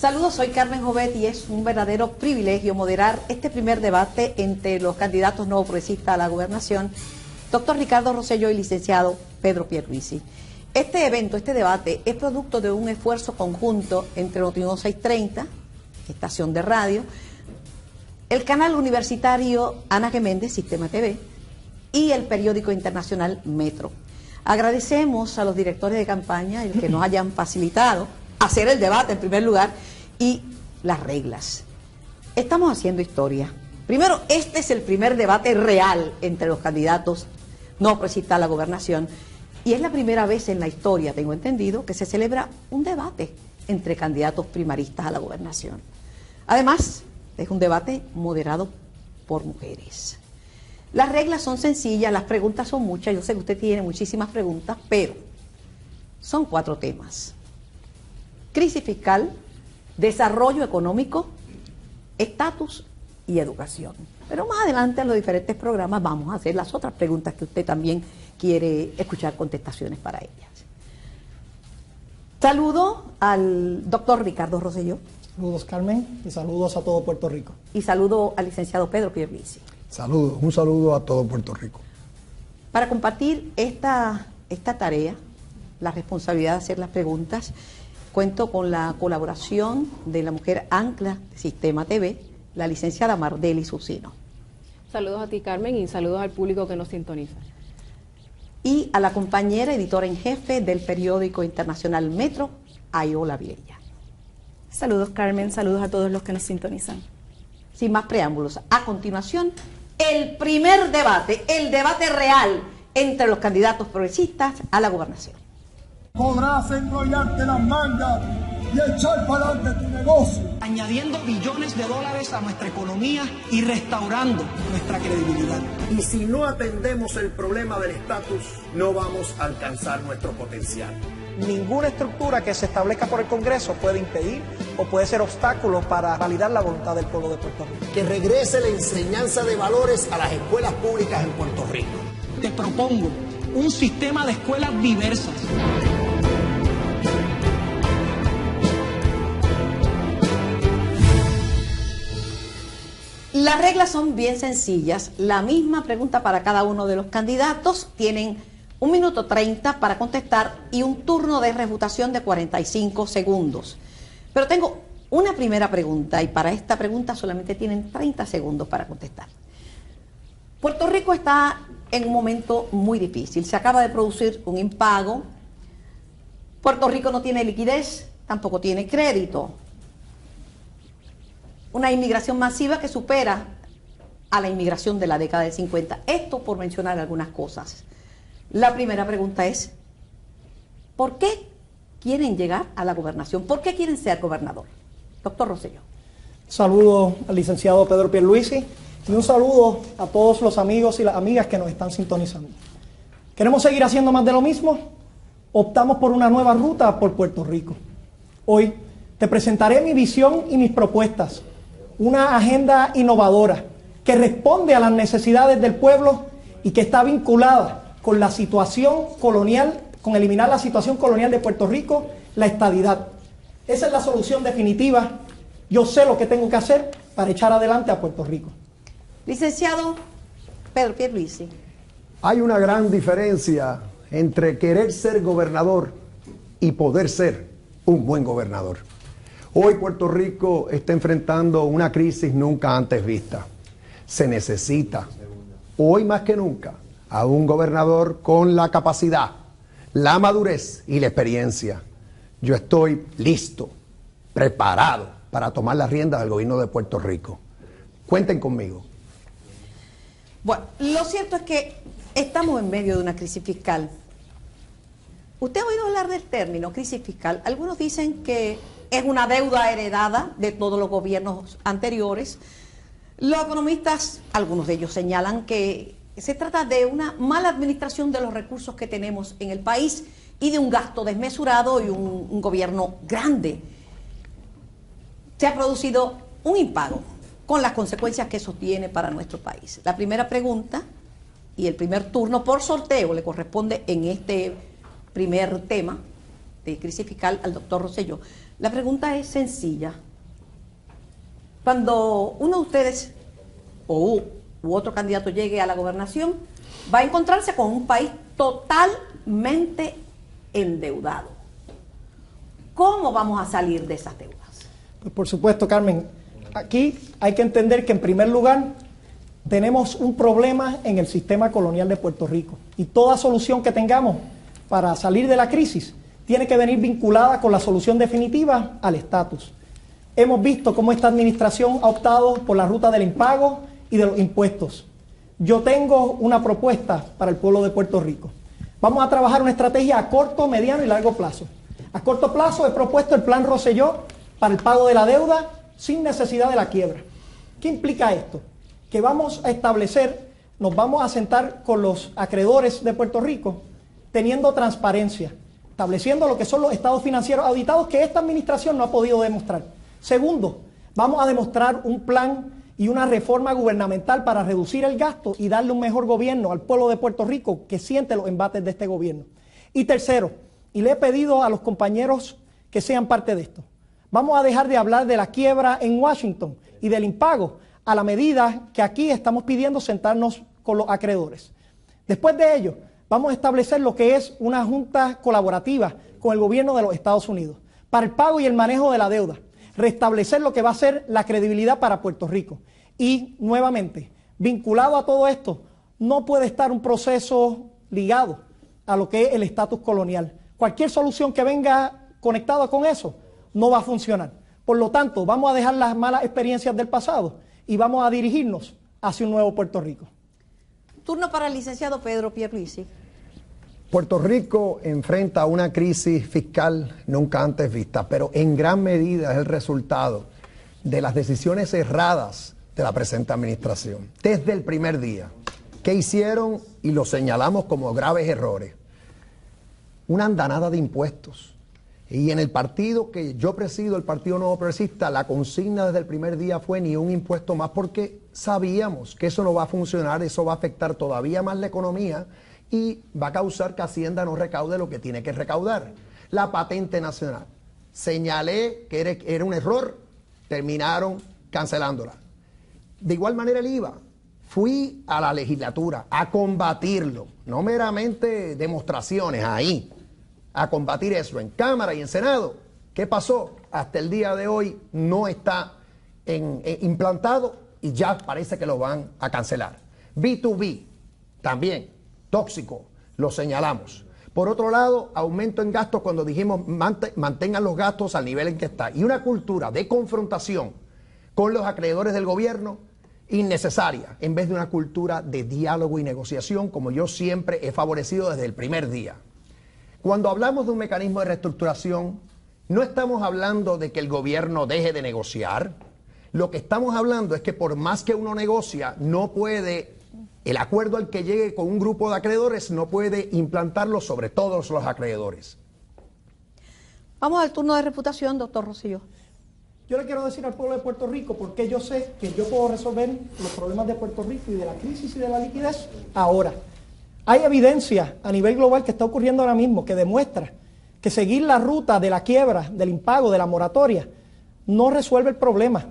Saludos, soy Carmen Jovet y es un verdadero privilegio moderar este primer debate entre los candidatos nuevo progresistas a la gobernación, doctor Ricardo Rosselló y licenciado Pedro Pierluisi. Este evento, este debate, es producto de un esfuerzo conjunto entre Noti1 630, estación de radio, el canal universitario Ana G. Méndez, Sistema TV, y el periódico internacional Metro. Agradecemos a los directores de campaña el que nos hayan facilitado hacer el debate en primer lugar y las reglas. Estamos haciendo historia. Primero, este es el primer debate real entre los candidatos no progresistas a la gobernación y es la primera vez en la historia, tengo entendido, que se celebra un debate entre candidatos primaristas a la gobernación. Además, es un debate moderado por mujeres. Las reglas son sencillas, las preguntas son muchas, yo sé que usted tiene muchísimas preguntas, pero son 4 temas. Crisis fiscal, desarrollo económico, estatus y educación. Pero más adelante en los diferentes programas vamos a hacer las otras preguntas que usted también quiere escuchar contestaciones para ellas. Saludo al doctor Ricardo Rosselló. Saludos, Carmen, y saludos a todo Puerto Rico. Y saludo al licenciado Pedro Pierluisi. Saludos, un saludo a todo Puerto Rico. Para compartir esta tarea, la responsabilidad de hacer las preguntas, cuento con la colaboración de la mujer ancla de Sistema TV, la licenciada Mardeli Susino. Saludos a ti, Carmen, y saludos al público que nos sintoniza. Y a la compañera editora en jefe del periódico internacional Metro, Ayola Vilella. Saludos, Carmen, saludos a todos los que nos sintonizan. Sin más preámbulos, a continuación, el primer debate, el debate real entre los candidatos progresistas a la gobernación. Podrás enrollarte las mangas y echar para adelante tu negocio, añadiendo billones de dólares a nuestra economía y restaurando nuestra credibilidad. Y si no atendemos el problema del estatus, no vamos a alcanzar nuestro potencial. Ninguna estructura que se establezca por el Congreso puede impedir o puede ser obstáculo para validar la voluntad del pueblo de Puerto Rico. Que regrese la enseñanza de valores a las escuelas públicas en Puerto Rico. Te propongo un sistema de escuelas diversas. Las reglas son bien sencillas, la misma pregunta para cada uno de los candidatos, tienen 1 minuto 30 para contestar y un turno de refutación de 45 segundos. Pero tengo una primera pregunta y para esta pregunta solamente tienen 30 segundos para contestar. Puerto Rico está en un momento muy difícil, se acaba de producir un impago, Puerto Rico no tiene liquidez, tampoco tiene crédito. Una inmigración masiva que supera a la inmigración de la década del 50. Esto por mencionar algunas cosas. La primera pregunta es, ¿por qué quieren llegar a la gobernación? ¿Por qué quieren ser gobernador? Doctor Rosselló. Saludo al licenciado Pedro Pierluisi y un saludo a todos los amigos y las amigas que nos están sintonizando. ¿Queremos seguir haciendo más de lo mismo? Optamos por una nueva ruta por Puerto Rico. Hoy te presentaré mi visión y mis propuestas. Una agenda innovadora que responde a las necesidades del pueblo y que está vinculada con la situación colonial, con eliminar la situación colonial de Puerto Rico, la estadidad. Esa es la solución definitiva. Yo sé lo que tengo que hacer para echar adelante a Puerto Rico. Licenciado Pedro Pierluisi. Hay una gran diferencia entre querer ser gobernador y poder ser un buen gobernador. Hoy Puerto Rico está enfrentando una crisis nunca antes vista. Se necesita, hoy más que nunca, a un gobernador con la capacidad, la madurez y la experiencia. Yo estoy listo, preparado para tomar las riendas del gobierno de Puerto Rico. Cuenten conmigo. Bueno, lo cierto es que estamos en medio de una crisis fiscal. ¿Usted ha oído hablar del término crisis fiscal? Algunos dicen que es una deuda heredada de todos los gobiernos anteriores. Los economistas, algunos de ellos señalan que se trata de una mala administración de los recursos que tenemos en el país y de un gasto desmesurado y un gobierno grande. Se ha producido un impago con las consecuencias que eso tiene para nuestro país. La primera pregunta y el primer turno por sorteo le corresponde en este primer tema de crisis fiscal al doctor Rosselló. La pregunta es sencilla. Cuando uno de ustedes u otro candidato llegue a la gobernación, va a encontrarse con un país totalmente endeudado. ¿Cómo vamos a salir de esas deudas? Pues por supuesto, Carmen, aquí hay que entender que en primer lugar tenemos un problema en el sistema colonial de Puerto Rico y toda solución que tengamos para salir de la crisis tiene que venir vinculada con la solución definitiva al estatus. Hemos visto cómo esta administración ha optado por la ruta del impago y de los impuestos. Yo tengo una propuesta para el pueblo de Puerto Rico. Vamos a trabajar una estrategia a corto, mediano y largo plazo. A corto plazo he propuesto el plan Rosselló para el pago de la deuda sin necesidad de la quiebra. ¿Qué implica esto? Que vamos a establecer, nos vamos a sentar con los acreedores de Puerto Rico, teniendo transparencia, estableciendo lo que son los estados financieros auditados que esta administración no ha podido demostrar. Segundo, vamos a demostrar un plan y una reforma gubernamental para reducir el gasto y darle un mejor gobierno al pueblo de Puerto Rico que siente los embates de este gobierno. Y tercero, y le he pedido a los compañeros que sean parte de esto, vamos a dejar de hablar de la quiebra en Washington y del impago a la medida que aquí estamos pidiendo sentarnos con los acreedores. Después de ello, vamos a establecer lo que es una junta colaborativa con el gobierno de los Estados Unidos para el pago y el manejo de la deuda, restablecer lo que va a ser la credibilidad para Puerto Rico. Y nuevamente, vinculado a todo esto, no puede estar un proceso ligado a lo que es el estatus colonial. Cualquier solución que venga conectada con eso no va a funcionar. Por lo tanto, vamos a dejar las malas experiencias del pasado y vamos a dirigirnos hacia un nuevo Puerto Rico. Turno para el licenciado Pedro Pierluisi. Puerto Rico enfrenta una crisis fiscal nunca antes vista, pero en gran medida es el resultado de las decisiones erradas de la presente administración. Desde el primer día, ¿qué hicieron? Y lo señalamos como graves errores. Una andanada de impuestos. Y en el partido que yo presido, el Partido Nuevo Progresista, la consigna desde el primer día fue ni un impuesto más, porque sabíamos que eso no va a funcionar, eso va a afectar todavía más la economía y va a causar que Hacienda no recaude lo que tiene que recaudar. La patente nacional. Señalé que era un error, terminaron cancelándola. De igual manera el IVA. Fui a la legislatura a combatirlo, no meramente demostraciones ahí, a combatir eso en Cámara y en Senado. ¿Qué pasó? Hasta el día de hoy no está implantado y ya parece que lo van a cancelar. B2B, también, tóxico, lo señalamos. Por otro lado, aumento en gastos cuando dijimos mantengan los gastos al nivel en que está. Y una cultura de confrontación con los acreedores del gobierno innecesaria, en vez de una cultura de diálogo y negociación, como yo siempre he favorecido desde el primer día. Cuando hablamos de un mecanismo de reestructuración, no estamos hablando de que el gobierno deje de negociar. Lo que estamos hablando es que por más que uno negocia, no puede, el acuerdo al que llegue con un grupo de acreedores, no puede implantarlo sobre todos los acreedores. Vamos al turno de reputación, doctor Rosselló. Yo le quiero decir al pueblo de Puerto Rico porque yo sé que yo puedo resolver los problemas de Puerto Rico y de la crisis y de la liquidez ahora. Hay evidencia a nivel global que está ocurriendo ahora mismo que demuestra que seguir la ruta de la quiebra, del impago, de la moratoria, no resuelve el problema.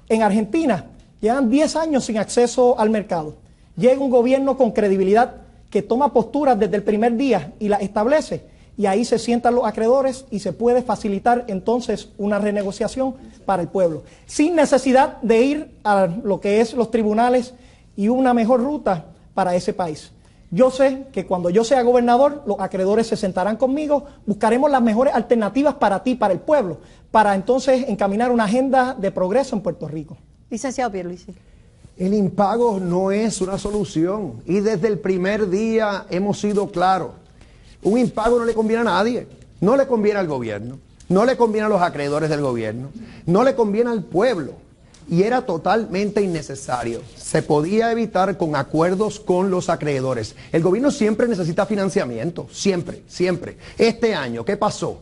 En Argentina llevan 10 años sin acceso al mercado. Llega un gobierno con credibilidad que toma posturas desde el primer día y las establece, y ahí se sientan los acreedores y se puede facilitar entonces una renegociación para el pueblo, sin necesidad de ir a lo que es los tribunales y una mejor ruta para ese país. Yo sé que cuando yo sea gobernador, los acreedores se sentarán conmigo, buscaremos las mejores alternativas para ti, para el pueblo, para entonces encaminar una agenda de progreso en Puerto Rico. Licenciado Pierluisi. El impago no es una solución y desde el primer día hemos sido claros. Un impago no le conviene a nadie, no le conviene al gobierno, no le conviene a los acreedores del gobierno, no le conviene al pueblo. Y era totalmente innecesario. Se podía evitar con acuerdos con los acreedores. El gobierno siempre necesita financiamiento, siempre, siempre. Este año, ¿qué pasó?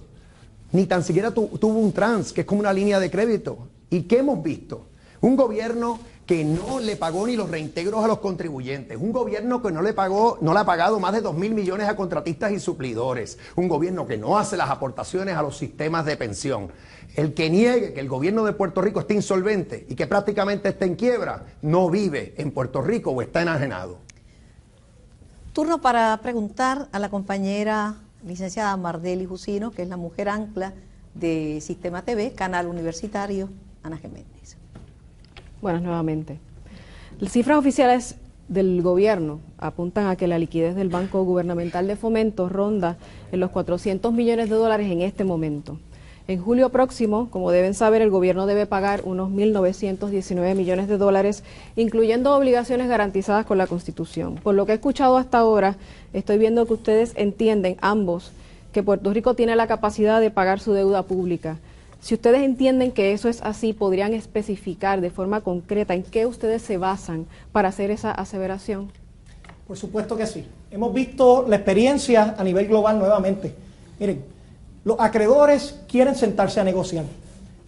Ni tan siquiera tuvo un trans, que es como una línea de crédito. ¿Y qué hemos visto? Un gobierno que no le pagó ni los reintegros a los contribuyentes, un gobierno que no le ha pagado más de 2.000 millones a contratistas y suplidores, un gobierno que no hace las aportaciones a los sistemas de pensión. El que niegue que el gobierno de Puerto Rico esté insolvente y que prácticamente esté en quiebra, no vive en Puerto Rico o está enajenado. Turno para preguntar a la compañera licenciada Mardeli Jusino, que es la mujer ancla de Sistema TV, canal universitario, Ana G. Méndez. Buenas nuevamente. Las cifras oficiales del gobierno apuntan a que la liquidez del Banco Gubernamental de Fomento ronda en los 400 millones de dólares en este momento. En julio próximo, como deben saber, el gobierno debe pagar unos 1.919 millones de dólares, incluyendo obligaciones garantizadas con la Constitución. Por lo que he escuchado hasta ahora, estoy viendo que ustedes entienden, ambos, que Puerto Rico tiene la capacidad de pagar su deuda pública. Si ustedes entienden que eso es así, ¿podrían especificar de forma concreta en qué ustedes se basan para hacer esa aseveración? Por supuesto que sí. Hemos visto la experiencia a nivel global nuevamente. Miren, los acreedores quieren sentarse a negociar.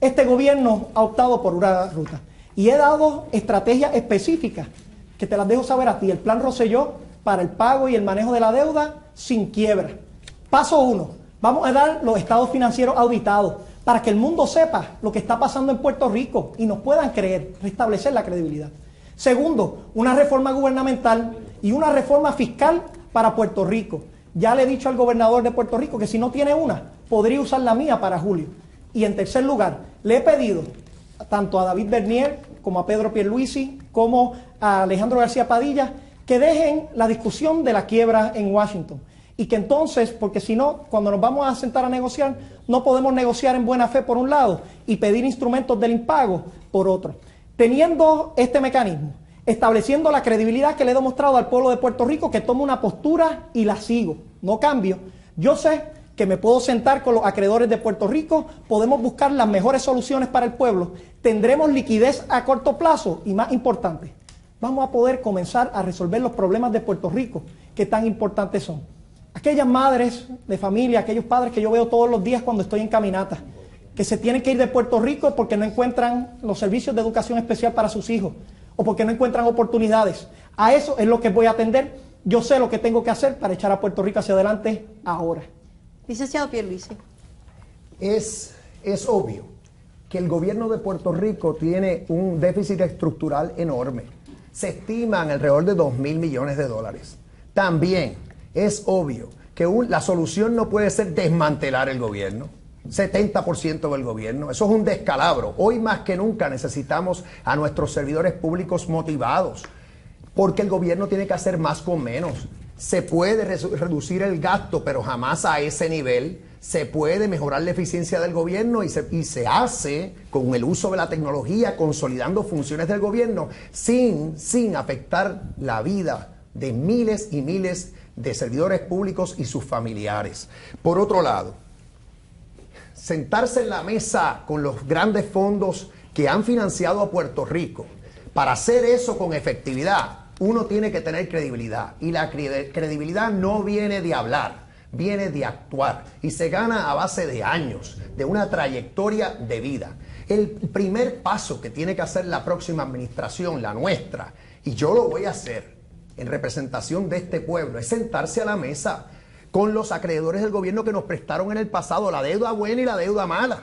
Este gobierno ha optado por una ruta. Y he dado estrategias específicas que te las dejo saber a ti. El plan Rosselló para el pago y el manejo de la deuda sin quiebra. Paso 1. Vamos a dar los estados financieros auditados para que el mundo sepa lo que está pasando en Puerto Rico y nos puedan creer, restablecer la credibilidad. Segundo, una reforma gubernamental y una reforma fiscal para Puerto Rico. Ya le he dicho al gobernador de Puerto Rico que si no tiene una, podría usar la mía para julio. Y en tercer lugar, le he pedido tanto a David Bernier como a Pedro Pierluisi como a Alejandro García Padilla que dejen la discusión de la quiebra en Washington. Y que entonces, porque si no, cuando nos vamos a sentar a negociar, no podemos negociar en buena fe por un lado y pedir instrumentos del impago por otro. Teniendo este mecanismo, estableciendo la credibilidad que le he demostrado al pueblo de Puerto Rico, que tomo una postura y la sigo, no cambio. Yo sé que me puedo sentar con los acreedores de Puerto Rico, podemos buscar las mejores soluciones para el pueblo, tendremos liquidez a corto plazo y más importante, vamos a poder comenzar a resolver los problemas de Puerto Rico que tan importantes son. Aquellas madres de familia, aquellos padres que yo veo todos los días cuando estoy en caminata, que se tienen que ir de Puerto Rico porque no encuentran los servicios de educación especial para sus hijos o porque no encuentran oportunidades. A eso es lo que voy a atender. Yo sé lo que tengo que hacer para echar a Puerto Rico hacia adelante ahora. Licenciado Pierluisi. Es obvio que el gobierno de Puerto Rico tiene un déficit estructural enorme. Se estiman alrededor de 2.000 millones de dólares. También es obvio que la solución no puede ser desmantelar el gobierno, 70% del gobierno. Eso es un descalabro. Hoy más que nunca necesitamos a nuestros servidores públicos motivados, porque el gobierno tiene que hacer más con menos. Se puede reducir el gasto, pero jamás a ese nivel. Se puede mejorar la eficiencia del gobierno y se hace con el uso de la tecnología, consolidando funciones del gobierno, sin afectar la vida de miles y miles de servidores públicos y sus familiares. Por otro lado, sentarse en la mesa con los grandes fondos que han financiado a Puerto Rico, para hacer eso con efectividad, uno tiene que tener credibilidad. Y la credibilidad no viene de hablar, viene de actuar. Y se gana a base de años, de una trayectoria de vida. El primer paso que tiene que hacer la próxima administración, la nuestra, y yo lo voy a hacer en representación de este pueblo, es sentarse a la mesa con los acreedores del gobierno que nos prestaron en el pasado la deuda buena y la deuda mala,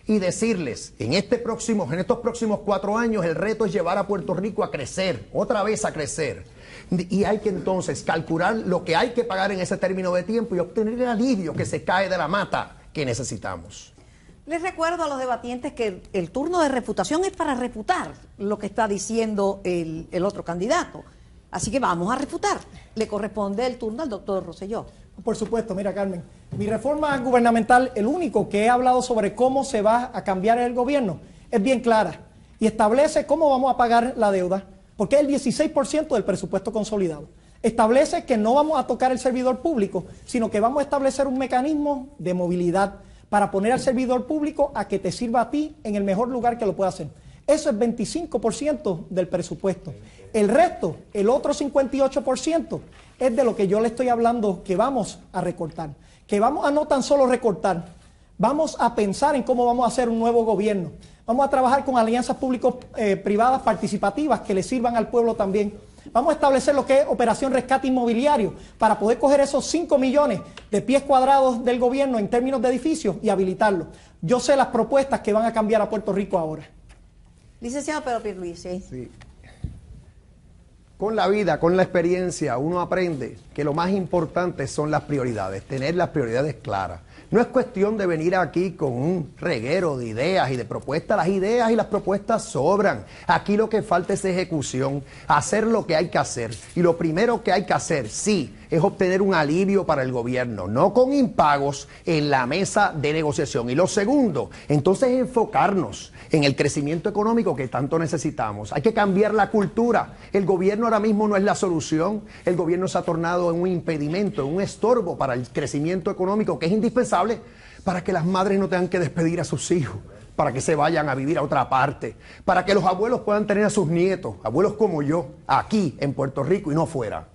y decirles, en estos próximos 4 años el reto es llevar a Puerto Rico a crecer, otra vez a crecer, y hay que entonces calcular lo que hay que pagar en ese término de tiempo y obtener el alivio que se cae de la mata que necesitamos. Les recuerdo a los debatientes que el turno de refutación es para refutar lo que está diciendo el otro candidato. Así que vamos a refutar. Le corresponde el turno al doctor Rosselló. Por supuesto, mira Carmen, mi reforma gubernamental, el único que he hablado sobre cómo se va a cambiar el gobierno, es bien clara y establece cómo vamos a pagar la deuda, porque es el 16% del presupuesto consolidado. Establece que no vamos a tocar el servidor público, sino que vamos a establecer un mecanismo de movilidad para poner al servidor público a que te sirva a ti en el mejor lugar que lo pueda hacer. Eso es 25% del presupuesto. El resto, el otro 58%, es de lo que yo le estoy hablando que vamos a recortar. Que vamos a no tan solo recortar, vamos a pensar en cómo vamos a hacer un nuevo gobierno. Vamos a trabajar con alianzas público-privadas participativas que le sirvan al pueblo también. Vamos a establecer lo que es Operación Rescate Inmobiliario para poder coger esos 5 millones de pies cuadrados del gobierno en términos de edificios y habilitarlos. Yo sé las propuestas que van a cambiar a Puerto Rico ahora. Licenciado Pedro Pierluisi. Sí. Con la vida, con la experiencia, uno aprende que lo más importante son las prioridades, tener las prioridades claras. No es cuestión de venir aquí con un reguero de ideas y de propuestas. Las ideas y las propuestas sobran. Aquí lo que falta es ejecución, hacer lo que hay que hacer. Y lo primero que hay que hacer, sí, es obtener un alivio para el gobierno, no con impagos en la mesa de negociación. Y lo segundo, entonces enfocarnos en el crecimiento económico que tanto necesitamos. Hay que cambiar la cultura. El gobierno ahora mismo no es la solución. El gobierno se ha tornado en un impedimento, en un estorbo para el crecimiento económico que es indispensable para que las madres no tengan que despedir a sus hijos, para que se vayan a vivir a otra parte, para que los abuelos puedan tener a sus nietos, abuelos como yo, aquí en Puerto Rico y no fuera.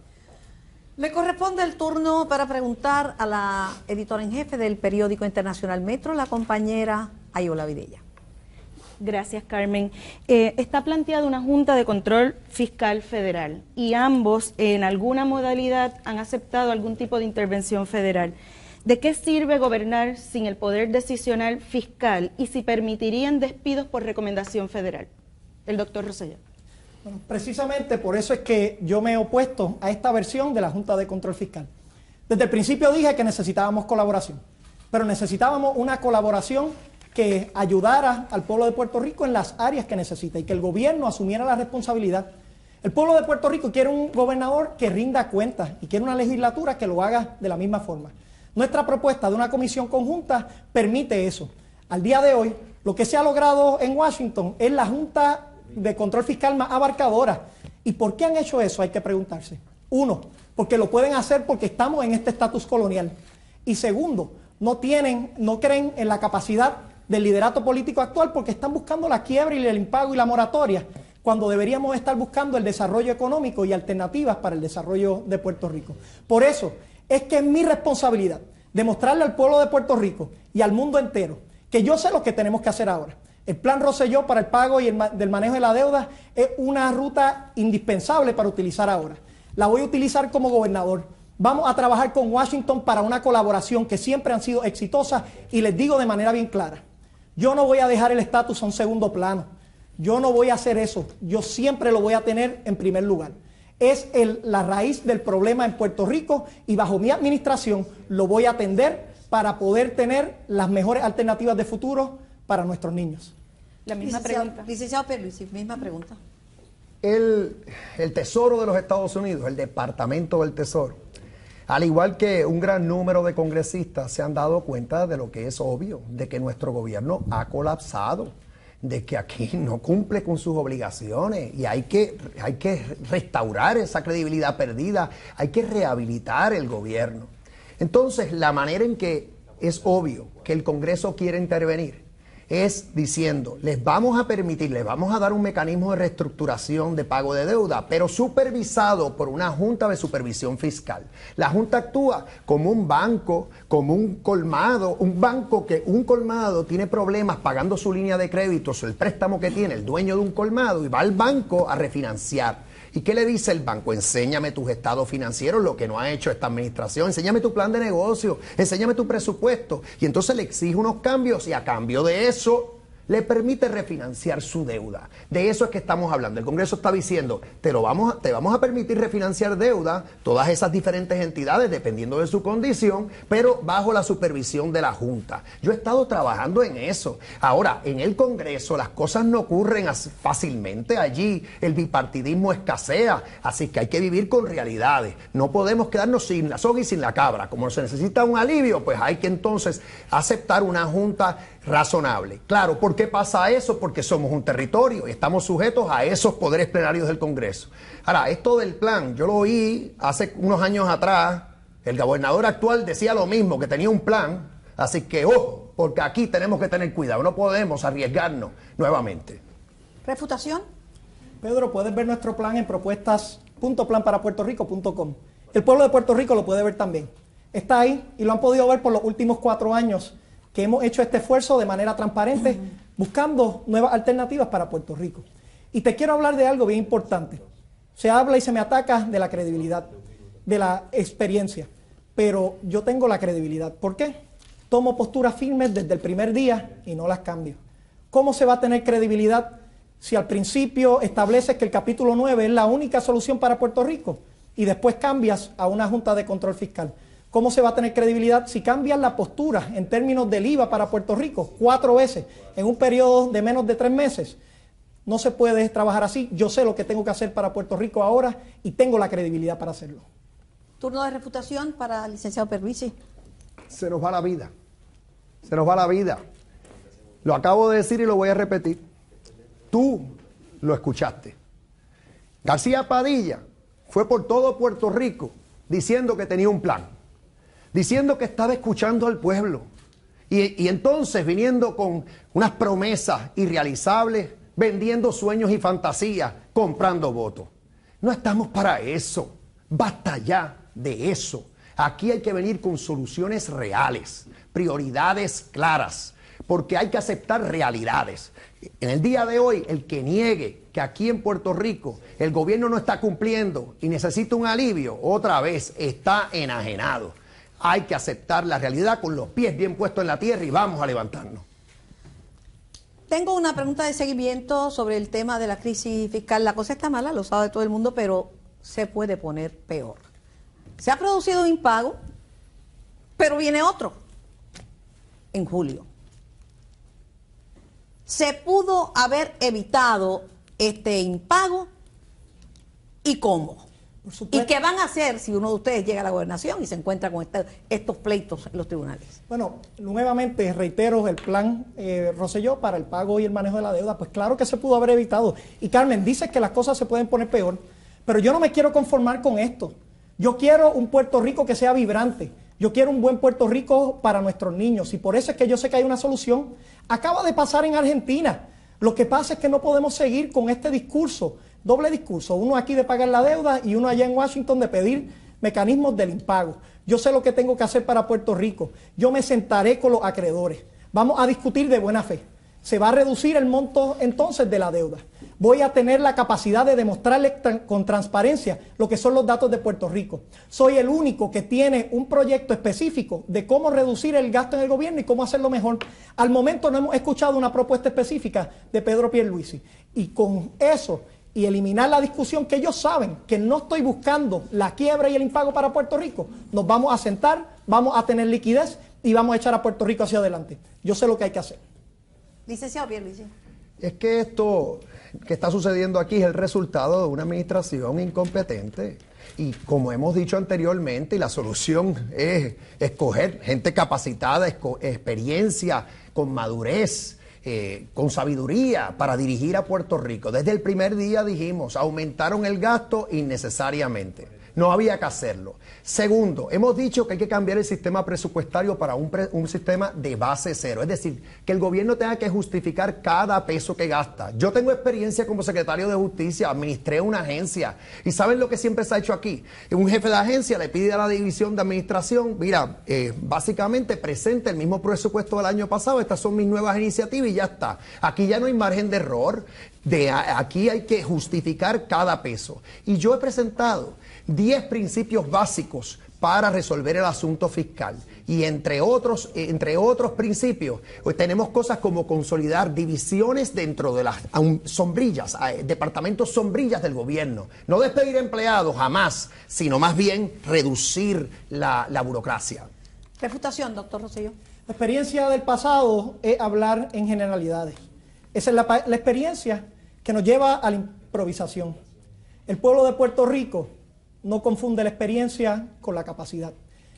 Le corresponde el turno para preguntar a la editora en jefe del periódico internacional Metro, la compañera Ayola Vidella. Gracias, Carmen. Está planteada una Junta de Control Fiscal Federal y ambos en alguna modalidad han aceptado algún tipo de intervención federal. ¿De qué sirve gobernar sin el poder decisional fiscal y si permitirían despidos por recomendación federal? El doctor Rosselló. Bueno, precisamente por eso es que yo me he opuesto a esta versión de la Junta de Control Fiscal. Desde el principio dije que necesitábamos colaboración, pero necesitábamos una colaboración que ayudara al pueblo de Puerto Rico en las áreas que necesita y que el gobierno asumiera la responsabilidad. El pueblo de Puerto Rico quiere un gobernador que rinda cuentas y quiere una legislatura que lo haga de la misma forma. Nuestra propuesta de una comisión conjunta permite eso. Al día de hoy, lo que se ha logrado en Washington es la Junta de Control Fiscal más abarcadora. ¿Y por qué han hecho eso? Hay que preguntarse. Uno, porque lo pueden hacer porque estamos en este estatus colonial. Y segundo, no creen en la capacidad del liderato político actual porque están buscando la quiebra y el impago y la moratoria, cuando deberíamos estar buscando el desarrollo económico y alternativas para el desarrollo de Puerto Rico. Por eso es que es mi responsabilidad demostrarle al pueblo de Puerto Rico y al mundo entero que yo sé lo que tenemos que hacer ahora. El plan Rosselló para el pago y del manejo de la deuda es una ruta indispensable para utilizar ahora. La voy a utilizar como gobernador. Vamos a trabajar con Washington para una colaboración que siempre han sido exitosas y les digo de manera bien clara, yo no voy a dejar el estatus a un segundo plano. Yo no voy a hacer eso. Yo siempre lo voy a tener en primer lugar. Es la raíz del problema en Puerto Rico y bajo mi administración lo voy a atender para poder tener las mejores alternativas de futuro para nuestros niños. La misma pregunta. Licenciado Pierluisi, misma pregunta. El Tesoro de los Estados Unidos, el Departamento del Tesoro, al igual que un gran número de congresistas se han dado cuenta de lo que es obvio, de que nuestro gobierno ha colapsado, de que aquí no cumple con sus obligaciones y hay que restaurar esa credibilidad perdida, hay que rehabilitar el gobierno. Entonces, la manera en que es obvio que el Congreso quiere intervenir es diciendo, les vamos a permitir, les vamos a dar un mecanismo de reestructuración de pago de deuda, pero supervisado por una Junta de Supervisión Fiscal. La Junta actúa como un banco, como un colmado, un banco que un colmado tiene problemas pagando su línea de créditos o el préstamo que tiene el dueño de un colmado y va al banco a refinanciar. ¿Y qué le dice el banco? Enséñame tus estados financieros, lo que no ha hecho esta administración, enséñame tu plan de negocio, enséñame tu presupuesto. Y entonces le exige unos cambios y a cambio de eso le permite refinanciar su deuda. De eso es que estamos hablando. El Congreso está diciendo, te vamos a permitir refinanciar deuda, todas esas diferentes entidades, dependiendo de su condición, pero bajo la supervisión de la Junta. Yo he estado trabajando en eso. Ahora, en el Congreso las cosas no ocurren fácilmente. Allí el bipartidismo escasea, así que hay que vivir con realidades. No podemos quedarnos sin la soga y sin la cabra. Como se necesita un alivio, pues hay que entonces aceptar una Junta razonable. Claro, ¿por qué pasa eso? Porque somos un territorio y estamos sujetos a esos poderes plenarios del Congreso. Ahora, esto del plan, yo lo oí hace unos años atrás, el gobernador actual decía lo mismo, que tenía un plan, así que ojo, porque aquí tenemos que tener cuidado, no podemos arriesgarnos nuevamente. ¿Refutación? Pedro, puedes ver nuestro plan en propuestas.planparapuertorico.com. El pueblo de Puerto Rico lo puede ver también. Está ahí y lo han podido ver por los últimos 4 años que hemos hecho este esfuerzo de manera transparente buscando nuevas alternativas para Puerto Rico. Y te quiero hablar de algo bien importante. Se habla y se me ataca de la credibilidad, de la experiencia, pero yo tengo la credibilidad. ¿Por qué? Tomo posturas firmes desde el primer día y no las cambio. ¿Cómo se va a tener credibilidad si al principio estableces que el capítulo 9 es la única solución para Puerto Rico y después cambias a una Junta de Control Fiscal? ¿Cómo se va a tener credibilidad si cambias la postura en términos del IVA para Puerto Rico 4 veces en un periodo de menos de 3 meses? No se puede trabajar así. Yo sé lo que tengo que hacer para Puerto Rico ahora y tengo la credibilidad para hacerlo. Turno de refutación para el licenciado Pierluisi. Se nos va la vida. Se nos va la vida. Lo acabo de decir y lo voy a repetir. Tú lo escuchaste. García Padilla fue por todo Puerto Rico diciendo que tenía un plan, diciendo que estaba escuchando al pueblo y entonces viniendo con unas promesas irrealizables, vendiendo sueños y fantasías, comprando votos. No estamos para eso. Basta ya de eso. Aquí hay que venir con soluciones reales, prioridades claras, porque hay que aceptar realidades. En el día de hoy, el que niegue que aquí en Puerto Rico el gobierno no está cumpliendo y necesita un alivio, otra vez está enajenado. Hay que aceptar la realidad con los pies bien puestos en la tierra y vamos a levantarnos. Tengo una pregunta de seguimiento sobre el tema de la crisis fiscal. La cosa está mala, lo sabe todo el mundo, pero se puede poner peor. Se ha producido un impago, pero viene otro en julio. ¿Se pudo haber evitado este impago y cómo? ¿Y qué van a hacer si uno de ustedes llega a la gobernación y se encuentra con estos pleitos en los tribunales? Bueno, nuevamente reitero el plan Rosselló para el pago y el manejo de la deuda. Pues claro que se pudo haber evitado. Y Carmen, dices que las cosas se pueden poner peor, pero yo no me quiero conformar con esto. Yo quiero un Puerto Rico que sea vibrante. Yo quiero un buen Puerto Rico para nuestros niños. Y por eso es que yo sé que hay una solución. Acaba de pasar en Argentina. Lo que pasa es que no podemos seguir con este discurso, doble discurso, uno aquí de pagar la deuda y uno allá en Washington de pedir mecanismos del impago. Yo sé lo que tengo que hacer para Puerto Rico. Yo me sentaré con los acreedores. Vamos a discutir de buena fe. Se va a reducir el monto entonces de la deuda. Voy a tener la capacidad de demostrarle con transparencia lo que son los datos de Puerto Rico. Soy el único que tiene un proyecto específico de cómo reducir el gasto en el gobierno y cómo hacerlo mejor. Al momento no hemos escuchado una propuesta específica de Pedro Pierluisi. Y con eso y eliminar la discusión que ellos saben que no estoy buscando la quiebra y el impago para Puerto Rico, nos vamos a sentar, vamos a tener liquidez y vamos a echar a Puerto Rico hacia adelante. Yo sé lo que hay que hacer. Licenciado Pierluisi. Es que esto que está sucediendo aquí es el resultado de una administración incompetente. Y como hemos dicho anteriormente, la solución es escoger gente capacitada, experiencia, con madurez, con sabiduría para dirigir a Puerto Rico. Desde el primer día dijimos, aumentaron el gasto innecesariamente. No había que hacerlo. Segundo, hemos dicho que hay que cambiar el sistema presupuestario para un sistema de base cero. Es decir, que el gobierno tenga que justificar cada peso que gasta. Yo tengo experiencia como secretario de Justicia, administré una agencia. ¿Y saben lo que siempre se ha hecho aquí? Un jefe de agencia le pide a la división de administración, mira, básicamente presente el mismo presupuesto del año pasado, estas son mis nuevas iniciativas y ya está. Aquí ya no hay margen de error. Aquí hay que justificar cada peso. Y yo he presentado 10 principios básicos para resolver el asunto fiscal. Y entre otros principios, pues tenemos cosas como consolidar divisiones dentro de las sombrillas, departamentos sombrillas del gobierno. No despedir empleados, jamás, sino más bien reducir la burocracia. Refutación, doctor Rosselló. La experiencia del pasado es hablar en generalidades. Esa es la experiencia que nos lleva a la improvisación. El pueblo de Puerto Rico no confunde la experiencia con la capacidad.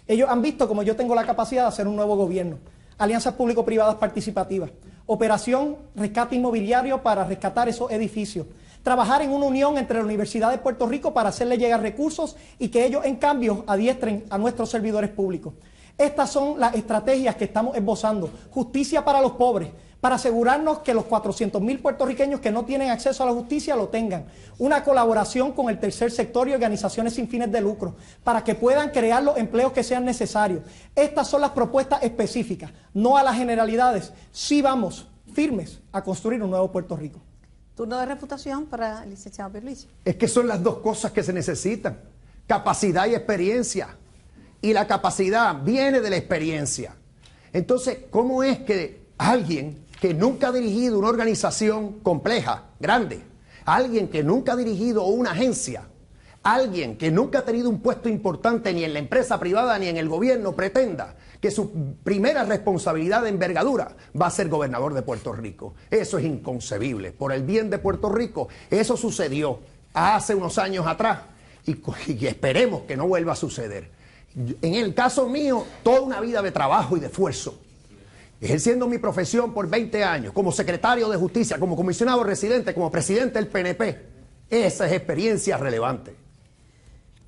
Ellos han visto como yo tengo la capacidad de hacer un nuevo gobierno. Alianzas público-privadas participativas. Operación rescate inmobiliario para rescatar esos edificios. Trabajar en una unión entre la Universidad de Puerto Rico para hacerle llegar recursos y que ellos en cambio adiestren a nuestros servidores públicos. Estas son las estrategias que estamos esbozando. Justicia para los pobres, para asegurarnos que los 400,000 puertorriqueños que no tienen acceso a la justicia lo tengan. Una colaboración con el tercer sector y organizaciones sin fines de lucro, para que puedan crear los empleos que sean necesarios. Estas son las propuestas específicas, no a las generalidades. Sí vamos firmes a construir un nuevo Puerto Rico. Turno de refutación para el licenciado Pierluisi. Es que son las dos cosas que se necesitan, capacidad y experiencia. Y la capacidad viene de la experiencia. Entonces, ¿cómo es que alguien que nunca ha dirigido una organización compleja, grande, alguien que nunca ha dirigido una agencia, alguien que nunca ha tenido un puesto importante ni en la empresa privada ni en el gobierno pretenda que su primera responsabilidad de envergadura va a ser gobernador de Puerto Rico? Eso es inconcebible. Por el bien de Puerto Rico, eso sucedió hace unos años atrás y esperemos que no vuelva a suceder. En el caso mío, toda una vida de trabajo y de esfuerzo, ejerciendo mi profesión por 20 años, como secretario de Justicia, como comisionado residente, como presidente del PNP, esa es experiencia relevante.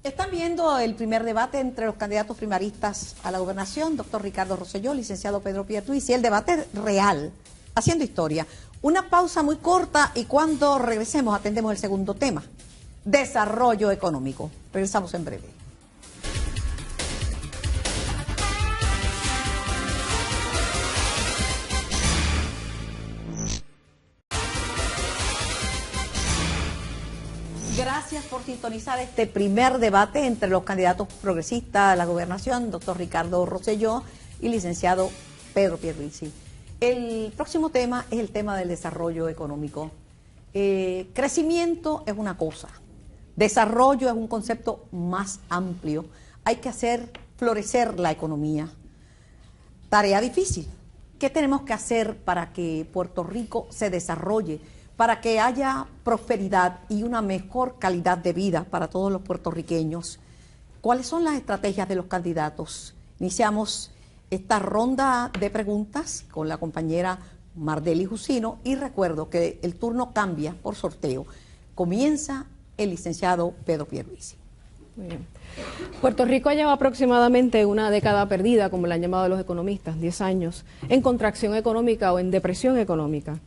Están viendo el primer debate entre los candidatos primaristas a la gobernación, doctor Ricardo Rosselló, licenciado Pedro Pierluisi, el debate real, haciendo historia. Una pausa muy corta y cuando regresemos atendemos el segundo tema, desarrollo económico. Regresamos en breve. Gracias por sintonizar este primer debate entre los candidatos progresistas a la gobernación, doctor Ricardo Rosselló y licenciado Pedro Pierluisi. El próximo tema es el tema del desarrollo económico. Crecimiento es una cosa, desarrollo es un concepto más amplio. Hay que hacer florecer la economía. Tarea difícil. ¿Qué tenemos que hacer para que Puerto Rico se desarrolle? Para que haya prosperidad y una mejor calidad de vida para todos los puertorriqueños. ¿Cuáles son las estrategias de los candidatos? Iniciamos esta ronda de preguntas con la compañera Mardeli Jusino y recuerdo que el turno cambia por sorteo. Comienza el licenciado Pedro Pierluisi. Muy bien. Puerto Rico lleva aproximadamente una década perdida, como le han llamado los economistas, 10 años, en contracción económica o en depresión económica.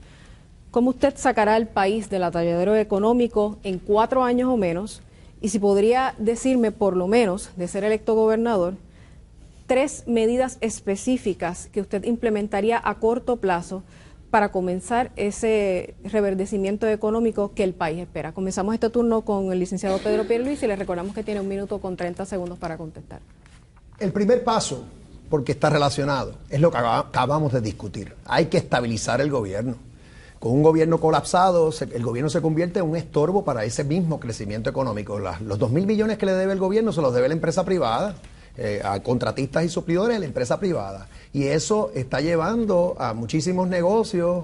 ¿Cómo usted sacará al país del atolladero económico en 4 años o menos? Y si podría decirme, por lo menos, de ser electo gobernador, 3 medidas específicas que usted implementaría a corto plazo para comenzar ese reverdecimiento económico que el país espera. Comenzamos este turno con el licenciado Pedro Pierluisi y le recordamos que tiene 1 minuto con 30 segundos para contestar. El primer paso, porque está relacionado, es lo que acabamos de discutir. Hay que estabilizar el gobierno. Con un gobierno colapsado, el gobierno se convierte en un estorbo para ese mismo crecimiento económico. Los 2.000 millones que le debe el gobierno se los debe la empresa privada, a contratistas y suplidores de la empresa privada. Y eso está llevando a muchísimos negocios,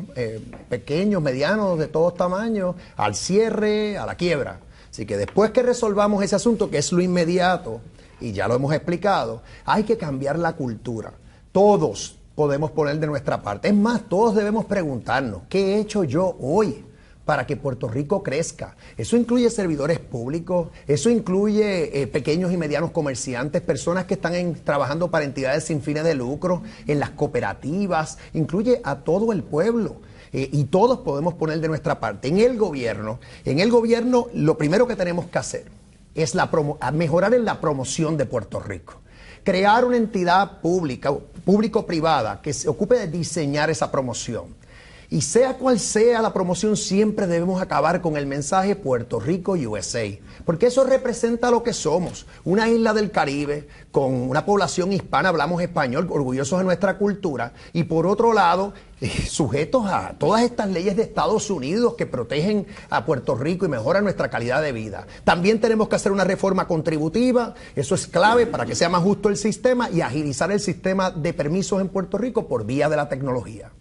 pequeños, medianos, de todos tamaños, al cierre, a la quiebra. Así que después que resolvamos ese asunto, que es lo inmediato, y ya lo hemos explicado, hay que cambiar la cultura. Todos podemos poner de nuestra parte. Es más, todos debemos preguntarnos, ¿qué he hecho yo hoy para que Puerto Rico crezca? Eso incluye servidores públicos, eso incluye pequeños y medianos comerciantes, personas que están trabajando para entidades sin fines de lucro, en las cooperativas, incluye a todo el pueblo. Y todos podemos poner de nuestra parte. En el gobierno lo primero que tenemos que hacer es mejorar en la promoción de Puerto Rico. Crear una entidad pública, público-privada, que se ocupe de diseñar esa promoción. Y sea cual sea la promoción, siempre debemos acabar con el mensaje Puerto Rico USA, porque eso representa lo que somos, una isla del Caribe, con una población hispana, hablamos español, orgullosos de nuestra cultura, y por otro lado, sujetos a todas estas leyes de Estados Unidos que protegen a Puerto Rico y mejoran nuestra calidad de vida. También tenemos que hacer una reforma contributiva, eso es clave para que sea más justo el sistema y agilizar el sistema de permisos en Puerto Rico por vía de la tecnología.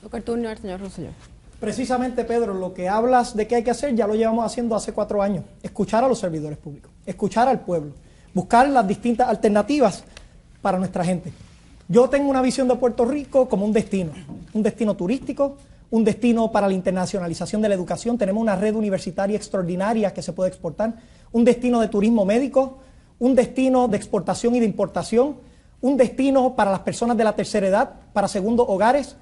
Doctor Turner, al señor Rosselló. Precisamente, Pedro, lo que hablas de que hay que hacer ya lo llevamos haciendo hace 4 años. Escuchar a los servidores públicos, escuchar al pueblo, buscar las distintas alternativas para nuestra gente. Yo tengo una visión de Puerto Rico como un destino turístico, un destino para la internacionalización de la educación. Tenemos una red universitaria extraordinaria que se puede exportar, un destino de turismo médico, un destino de exportación y de importación, un destino para las personas de la tercera edad, para segundos hogares.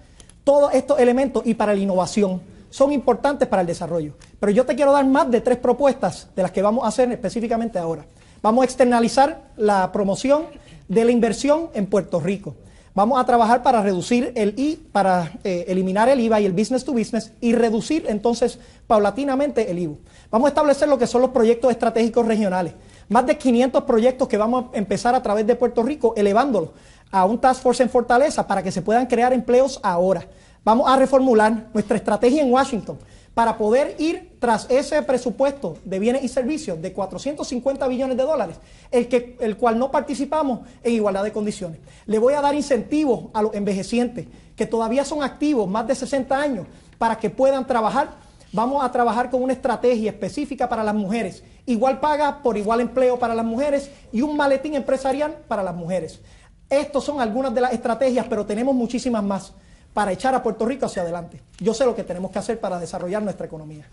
Todos estos elementos y para la innovación son importantes para el desarrollo. Pero yo te quiero dar más de 3 propuestas de las que vamos a hacer específicamente ahora. Vamos a externalizar la promoción de la inversión en Puerto Rico. Vamos a trabajar para reducir eliminar el IVA y el business to business y reducir entonces paulatinamente el IVU. Vamos a establecer lo que son los proyectos estratégicos regionales. Más de 500 proyectos que vamos a empezar a través de Puerto Rico, elevándolos a un task force en Fortaleza para que se puedan crear empleos ahora. Vamos a reformular nuestra estrategia en Washington para poder ir tras ese presupuesto de bienes y servicios de 450 billones de dólares, el cual no participamos en igualdad de condiciones. Le voy a dar incentivos a los envejecientes que todavía son activos, más de 60 años, para que puedan trabajar. Vamos a trabajar con una estrategia específica para las mujeres, igual paga por igual empleo para las mujeres y un maletín empresarial para las mujeres. Estas son algunas de las estrategias, pero tenemos muchísimas más para echar a Puerto Rico hacia adelante. Yo sé lo que tenemos que hacer para desarrollar nuestra economía.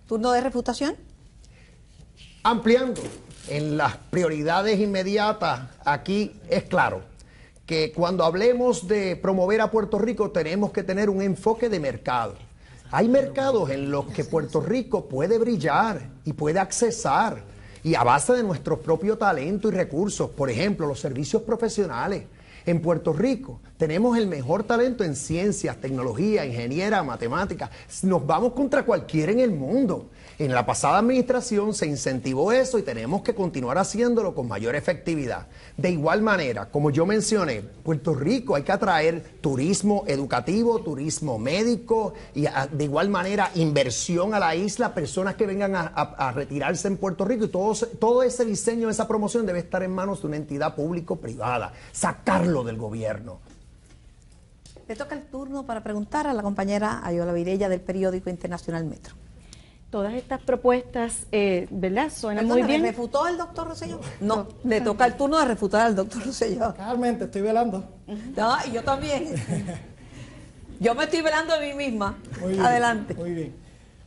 ¿Turno de refutación? Ampliando en las prioridades inmediatas, aquí es claro que cuando hablemos de promover a Puerto Rico tenemos que tener un enfoque de mercado. Hay mercados en los que Puerto Rico puede brillar y puede accesar, y a base de nuestro propio talento y recursos, por ejemplo, los servicios profesionales. En Puerto Rico tenemos el mejor talento en ciencias, tecnología, ingeniería, matemáticas. Nos vamos contra cualquiera en el mundo. En la pasada administración se incentivó eso y tenemos que continuar haciéndolo con mayor efectividad. De igual manera, como yo mencioné, Puerto Rico hay que atraer turismo educativo, turismo médico y de igual manera inversión a la isla, personas que vengan a retirarse en Puerto Rico, y todo ese diseño, esa promoción debe estar en manos de una entidad público-privada, sacarlo del gobierno. Le toca el turno para preguntar a la compañera Ayola Virella del periódico Internacional Metro. Todas estas propuestas, ¿verdad? Suenan Perdona, muy bien. ¿me refutó el doctor Rosselló? No, le toca el turno de refutar al doctor Rosselló. Carmen, te estoy velando. No, y yo también. Yo me estoy velando a mí misma. Muy bien, adelante. Muy bien.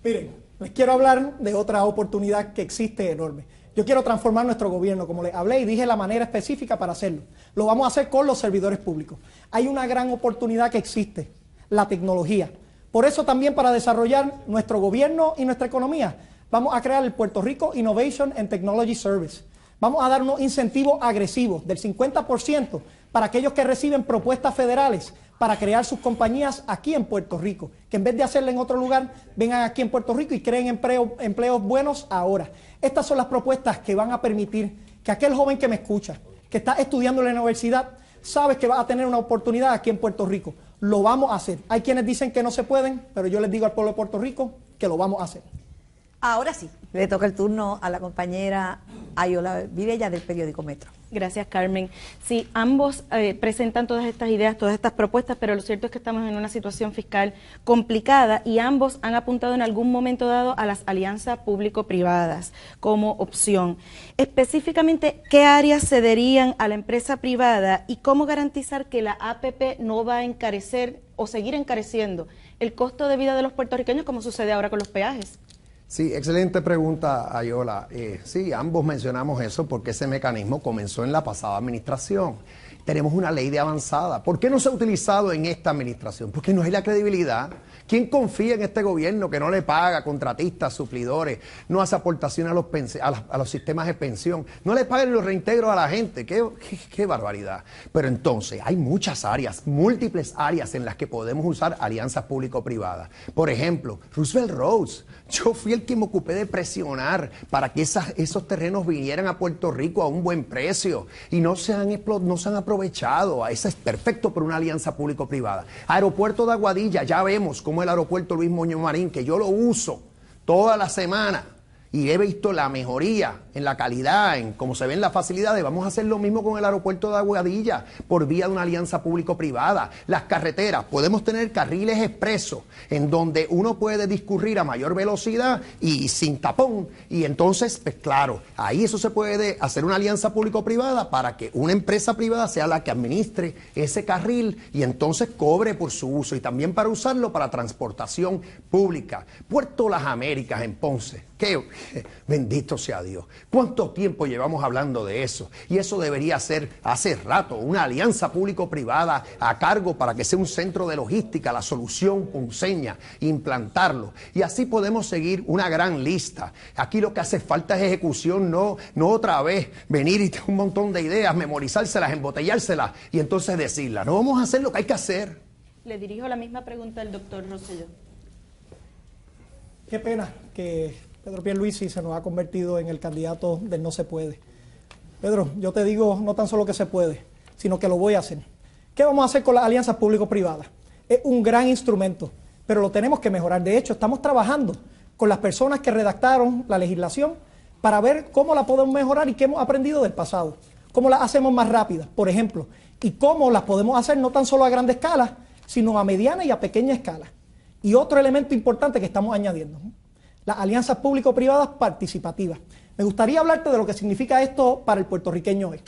Miren, les quiero hablar de otra oportunidad que existe enorme. Yo quiero transformar nuestro gobierno, como les hablé y dije la manera específica para hacerlo. Lo vamos a hacer con los servidores públicos. Hay una gran oportunidad que existe, la tecnología. Por eso también para desarrollar nuestro gobierno y nuestra economía, vamos a crear el Puerto Rico Innovation and Technology Service. Vamos a dar unos incentivos agresivos del 50% para aquellos que reciben propuestas federales para crear sus compañías aquí en Puerto Rico, que en vez de hacerla en otro lugar, vengan aquí en Puerto Rico y creen empleos buenos ahora. Estas son las propuestas que van a permitir que aquel joven que me escucha, que está estudiando en la universidad, sabe que va a tener una oportunidad aquí en Puerto Rico. Lo vamos a hacer. Hay quienes dicen que no se pueden, pero yo les digo al pueblo de Puerto Rico que lo vamos a hacer. Ahora sí, le toca el turno a la compañera Ayola Virella del periódico Metro. Gracias, Carmen. Sí, ambos presentan todas estas ideas, todas estas propuestas, pero lo cierto es que estamos en una situación fiscal complicada y ambos han apuntado en algún momento dado a las alianzas público-privadas como opción. Específicamente, ¿qué áreas cederían a la empresa privada y cómo garantizar que la APP no va a encarecer o seguir encareciendo el costo de vida de los puertorriqueños como sucede ahora con los peajes? Sí, excelente pregunta, Ayola. Sí, ambos mencionamos eso porque ese mecanismo comenzó en la pasada administración. Tenemos una ley de avanzada. ¿Por qué no se ha utilizado en esta administración? Porque no hay la credibilidad. ¿Quién confía en este gobierno que no le paga a contratistas, suplidores, no hace aportaciones a los sistemas de pensión, no le pagan los reintegros a la gente? ¡Qué barbaridad! Pero entonces hay muchas áreas, múltiples áreas en las que podemos usar alianzas público-privadas. Por ejemplo, Roosevelt Roads. Yo fui el que me ocupé de presionar para que esos terrenos vinieran a Puerto Rico a un buen precio y no se han aprovechado. Eso es perfecto por una alianza público-privada. Aeropuerto de Aguadilla, ya vemos cómo el aeropuerto Luis Muñoz Marín, que yo lo uso toda la semana y he visto la mejoría en la calidad, en cómo se ven las facilidades. Vamos a hacer lo mismo con el aeropuerto de Aguadilla por vía de una alianza público-privada. Las carreteras, podemos tener carriles expresos en donde uno puede discurrir a mayor velocidad y sin tapón. Y entonces, pues claro, ahí eso se puede hacer una alianza público-privada para que una empresa privada sea la que administre ese carril y entonces cobre por su uso y también para usarlo para transportación pública. Puerto Las Américas en Ponce. Bendito sea Dios. ¿Cuánto tiempo llevamos hablando de eso? Y eso debería ser hace rato una alianza público-privada a cargo para que sea un centro de logística, la solución con señas, implantarlo. Y así podemos seguir una gran lista. Aquí lo que hace falta es ejecución, no otra vez venir y tener un montón de ideas, memorizárselas, embotellárselas y entonces decirlas. No, vamos a hacer lo que hay que hacer. Le dirijo la misma pregunta al doctor Rosselló. Qué pena que Pedro Pierluisi se nos ha convertido en el candidato del no se puede. Pedro, yo te digo no tan solo que se puede, sino que lo voy a hacer. ¿Qué vamos a hacer con las alianzas público-privadas? Es un gran instrumento, pero lo tenemos que mejorar. De hecho, estamos trabajando con las personas que redactaron la legislación para ver cómo la podemos mejorar y qué hemos aprendido del pasado. Cómo la hacemos más rápidas, por ejemplo, y cómo las podemos hacer no tan solo a grande escala, sino a mediana y a pequeña escala. Y otro elemento importante que estamos añadiendo, las alianzas público-privadas participativas. Me gustaría hablarte de lo que significa esto para el puertorriqueño hoy.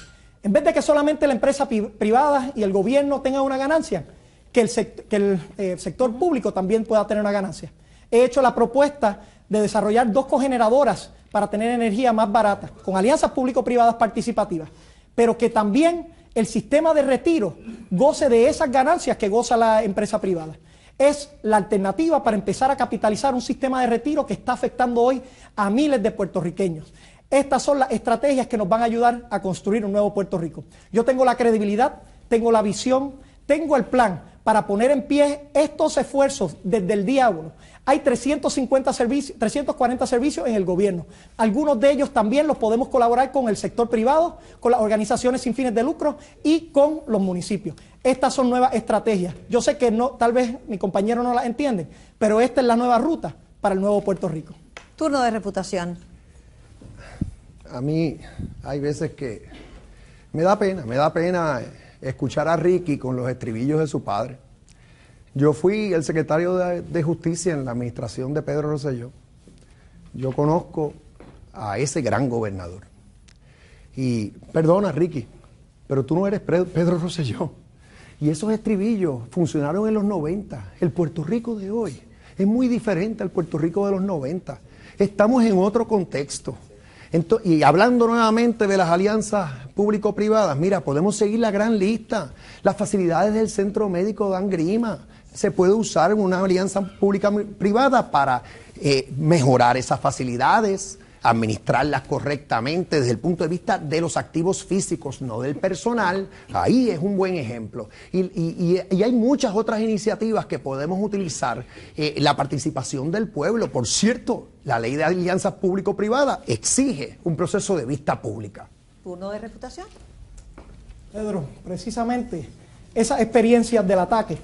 En vez de que solamente la empresa privada y el gobierno tengan una ganancia, que el sector público también pueda tener una ganancia. He hecho la propuesta de desarrollar 2 cogeneradoras para tener energía más barata, con alianzas público-privadas participativas, pero que también el sistema de retiro goce de esas ganancias que goza la empresa privada. Es la alternativa para empezar a capitalizar un sistema de retiro que está afectando hoy a miles de puertorriqueños. Estas son las estrategias que nos van a ayudar a construir un nuevo Puerto Rico. Yo tengo la credibilidad, tengo la visión, tengo el plan para poner en pie estos esfuerzos desde el día 1. Hay 340 servicios en el gobierno. Algunos de ellos también los podemos colaborar con el sector privado, con las organizaciones sin fines de lucro y con los municipios. Estas son nuevas estrategias. Yo sé que no, tal vez mi compañero no las entiende, pero esta es la nueva ruta para el nuevo Puerto Rico. Turno de reputación. A mí hay veces que me da pena escuchar a Ricky con los estribillos de su padre. Yo fui el secretario de Justicia en la administración de Pedro Rosselló. Yo conozco a ese gran gobernador. Y perdona, Ricky, pero tú no eres Pedro Rosselló. Y esos estribillos funcionaron en los 90. El Puerto Rico de hoy es muy diferente al Puerto Rico de los 90. Estamos en otro contexto. Y hablando nuevamente de las alianzas público-privadas, mira, podemos seguir la gran lista. Las facilidades del Centro Médico Dan Grima se puede usar en una alianza pública-privada para mejorar esas facilidades, administrarlas correctamente desde el punto de vista de los activos físicos, no del personal. Ahí es un buen ejemplo. Y hay muchas otras iniciativas que podemos utilizar. La participación del pueblo, por cierto, la ley de alianzas público-privadas exige un proceso de vista pública. Turno de reputación. Pedro, precisamente esas experiencias del ataque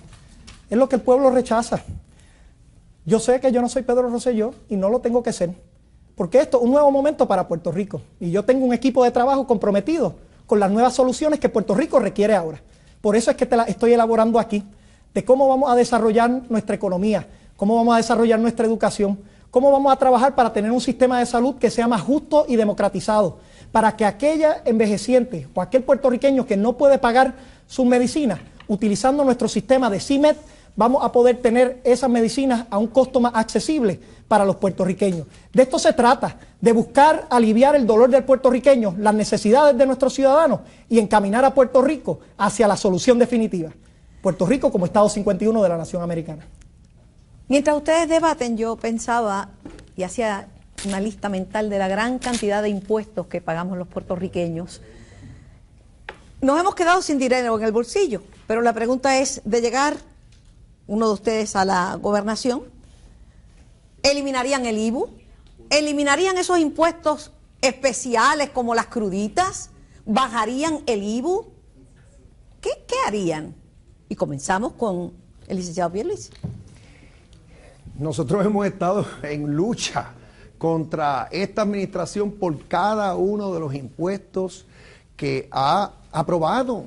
es lo que el pueblo rechaza. Yo sé que yo no soy Pedro Rosselló y no lo tengo que ser, porque esto es un nuevo momento para Puerto Rico y yo tengo un equipo de trabajo comprometido con las nuevas soluciones que Puerto Rico requiere ahora. Por eso es que te las estoy elaborando aquí, de cómo vamos a desarrollar nuestra economía, cómo vamos a desarrollar nuestra educación, cómo vamos a trabajar para tener un sistema de salud que sea más justo y democratizado, para que aquella envejeciente o aquel puertorriqueño que no puede pagar sus medicinas, utilizando nuestro sistema de CIMED, vamos a poder tener esas medicinas a un costo más accesible para los puertorriqueños. De esto se trata, de buscar aliviar el dolor del puertorriqueño, las necesidades de nuestros ciudadanos y encaminar a Puerto Rico hacia la solución definitiva. Puerto Rico como Estado 51 de la Nación Americana. Mientras ustedes debaten, yo pensaba y hacía una lista mental de la gran cantidad de impuestos que pagamos los puertorriqueños. Nos hemos quedado sin dinero en el bolsillo, pero la pregunta es, de llegar uno de ustedes a la gobernación, ¿eliminarían el IVU? ¿Eliminarían esos impuestos especiales como las cruditas? ¿Bajarían el IVU? ¿Qué harían? Y comenzamos con el licenciado Pierluisi. Nosotros hemos estado en lucha contra esta administración por cada uno de los impuestos que ha aprobado.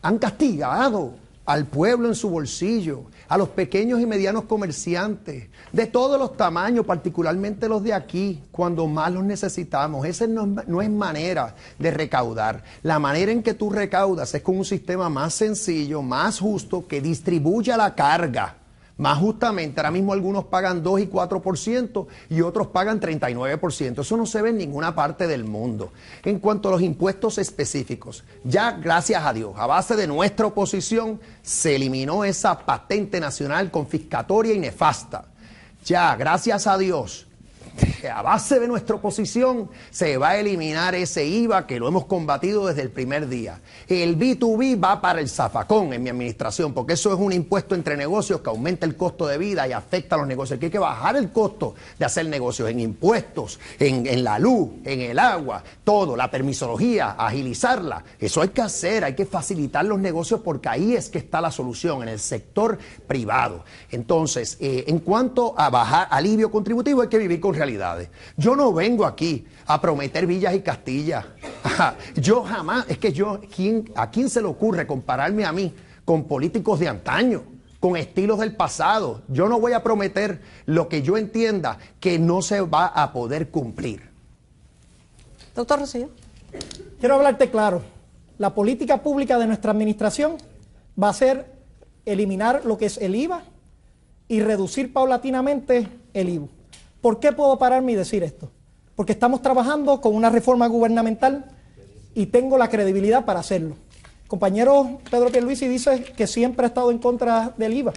Han castigado al pueblo en su bolsillo, a los pequeños y medianos comerciantes, de todos los tamaños, particularmente los de aquí, cuando más los necesitamos. Esa no es manera de recaudar. La manera en que tú recaudas es con un sistema más sencillo, más justo, que distribuya la carga Más justamente, ahora mismo algunos pagan 2 y 4% y otros pagan 39%. Eso no se ve en ninguna parte del mundo. En cuanto a los impuestos específicos, ya gracias a Dios, a base de nuestra oposición, se eliminó esa patente nacional confiscatoria y nefasta. Ya, gracias a Dios, a base de nuestra oposición, se va a eliminar ese IVA que lo hemos combatido desde el primer día. El B2B va para el zafacón en mi administración, porque eso es un impuesto entre negocios que aumenta el costo de vida y afecta a los negocios. Aquí hay que bajar el costo de hacer negocios en impuestos, en la luz, en el agua, todo, la permisología, agilizarla. Eso hay que hacer, hay que facilitar los negocios porque ahí es que está la solución, en el sector privado. Entonces, en cuanto a bajar alivio contributivo, hay que vivir con realidades. Yo no vengo aquí a prometer villas y castillas. Yo jamás, es que ¿a quién se le ocurre compararme a mí con políticos de antaño, con estilos del pasado? Yo no voy a prometer lo que yo entienda que no se va a poder cumplir. Doctor Rosselló. Quiero hablarte claro. La política pública de nuestra administración va a ser eliminar lo que es el IVA y reducir paulatinamente el IVU. ¿Por qué puedo pararme y decir esto? Porque estamos trabajando con una reforma gubernamental y tengo la credibilidad para hacerlo. El compañero Pedro Pierluisi dice que siempre ha estado en contra del IVA.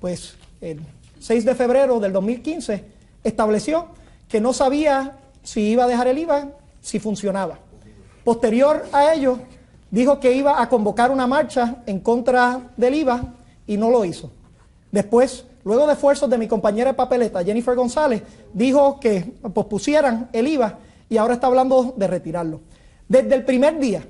Pues el 6 de febrero del 2015 estableció que no sabía si iba a dejar el IVA, si funcionaba. Posterior a ello, dijo que iba a convocar una marcha en contra del IVA y no lo hizo. Después, luego de esfuerzos de mi compañera de papeleta, Jennifer González, dijo que pospusieran el IVA y ahora está hablando de retirarlo. Desde el primer día,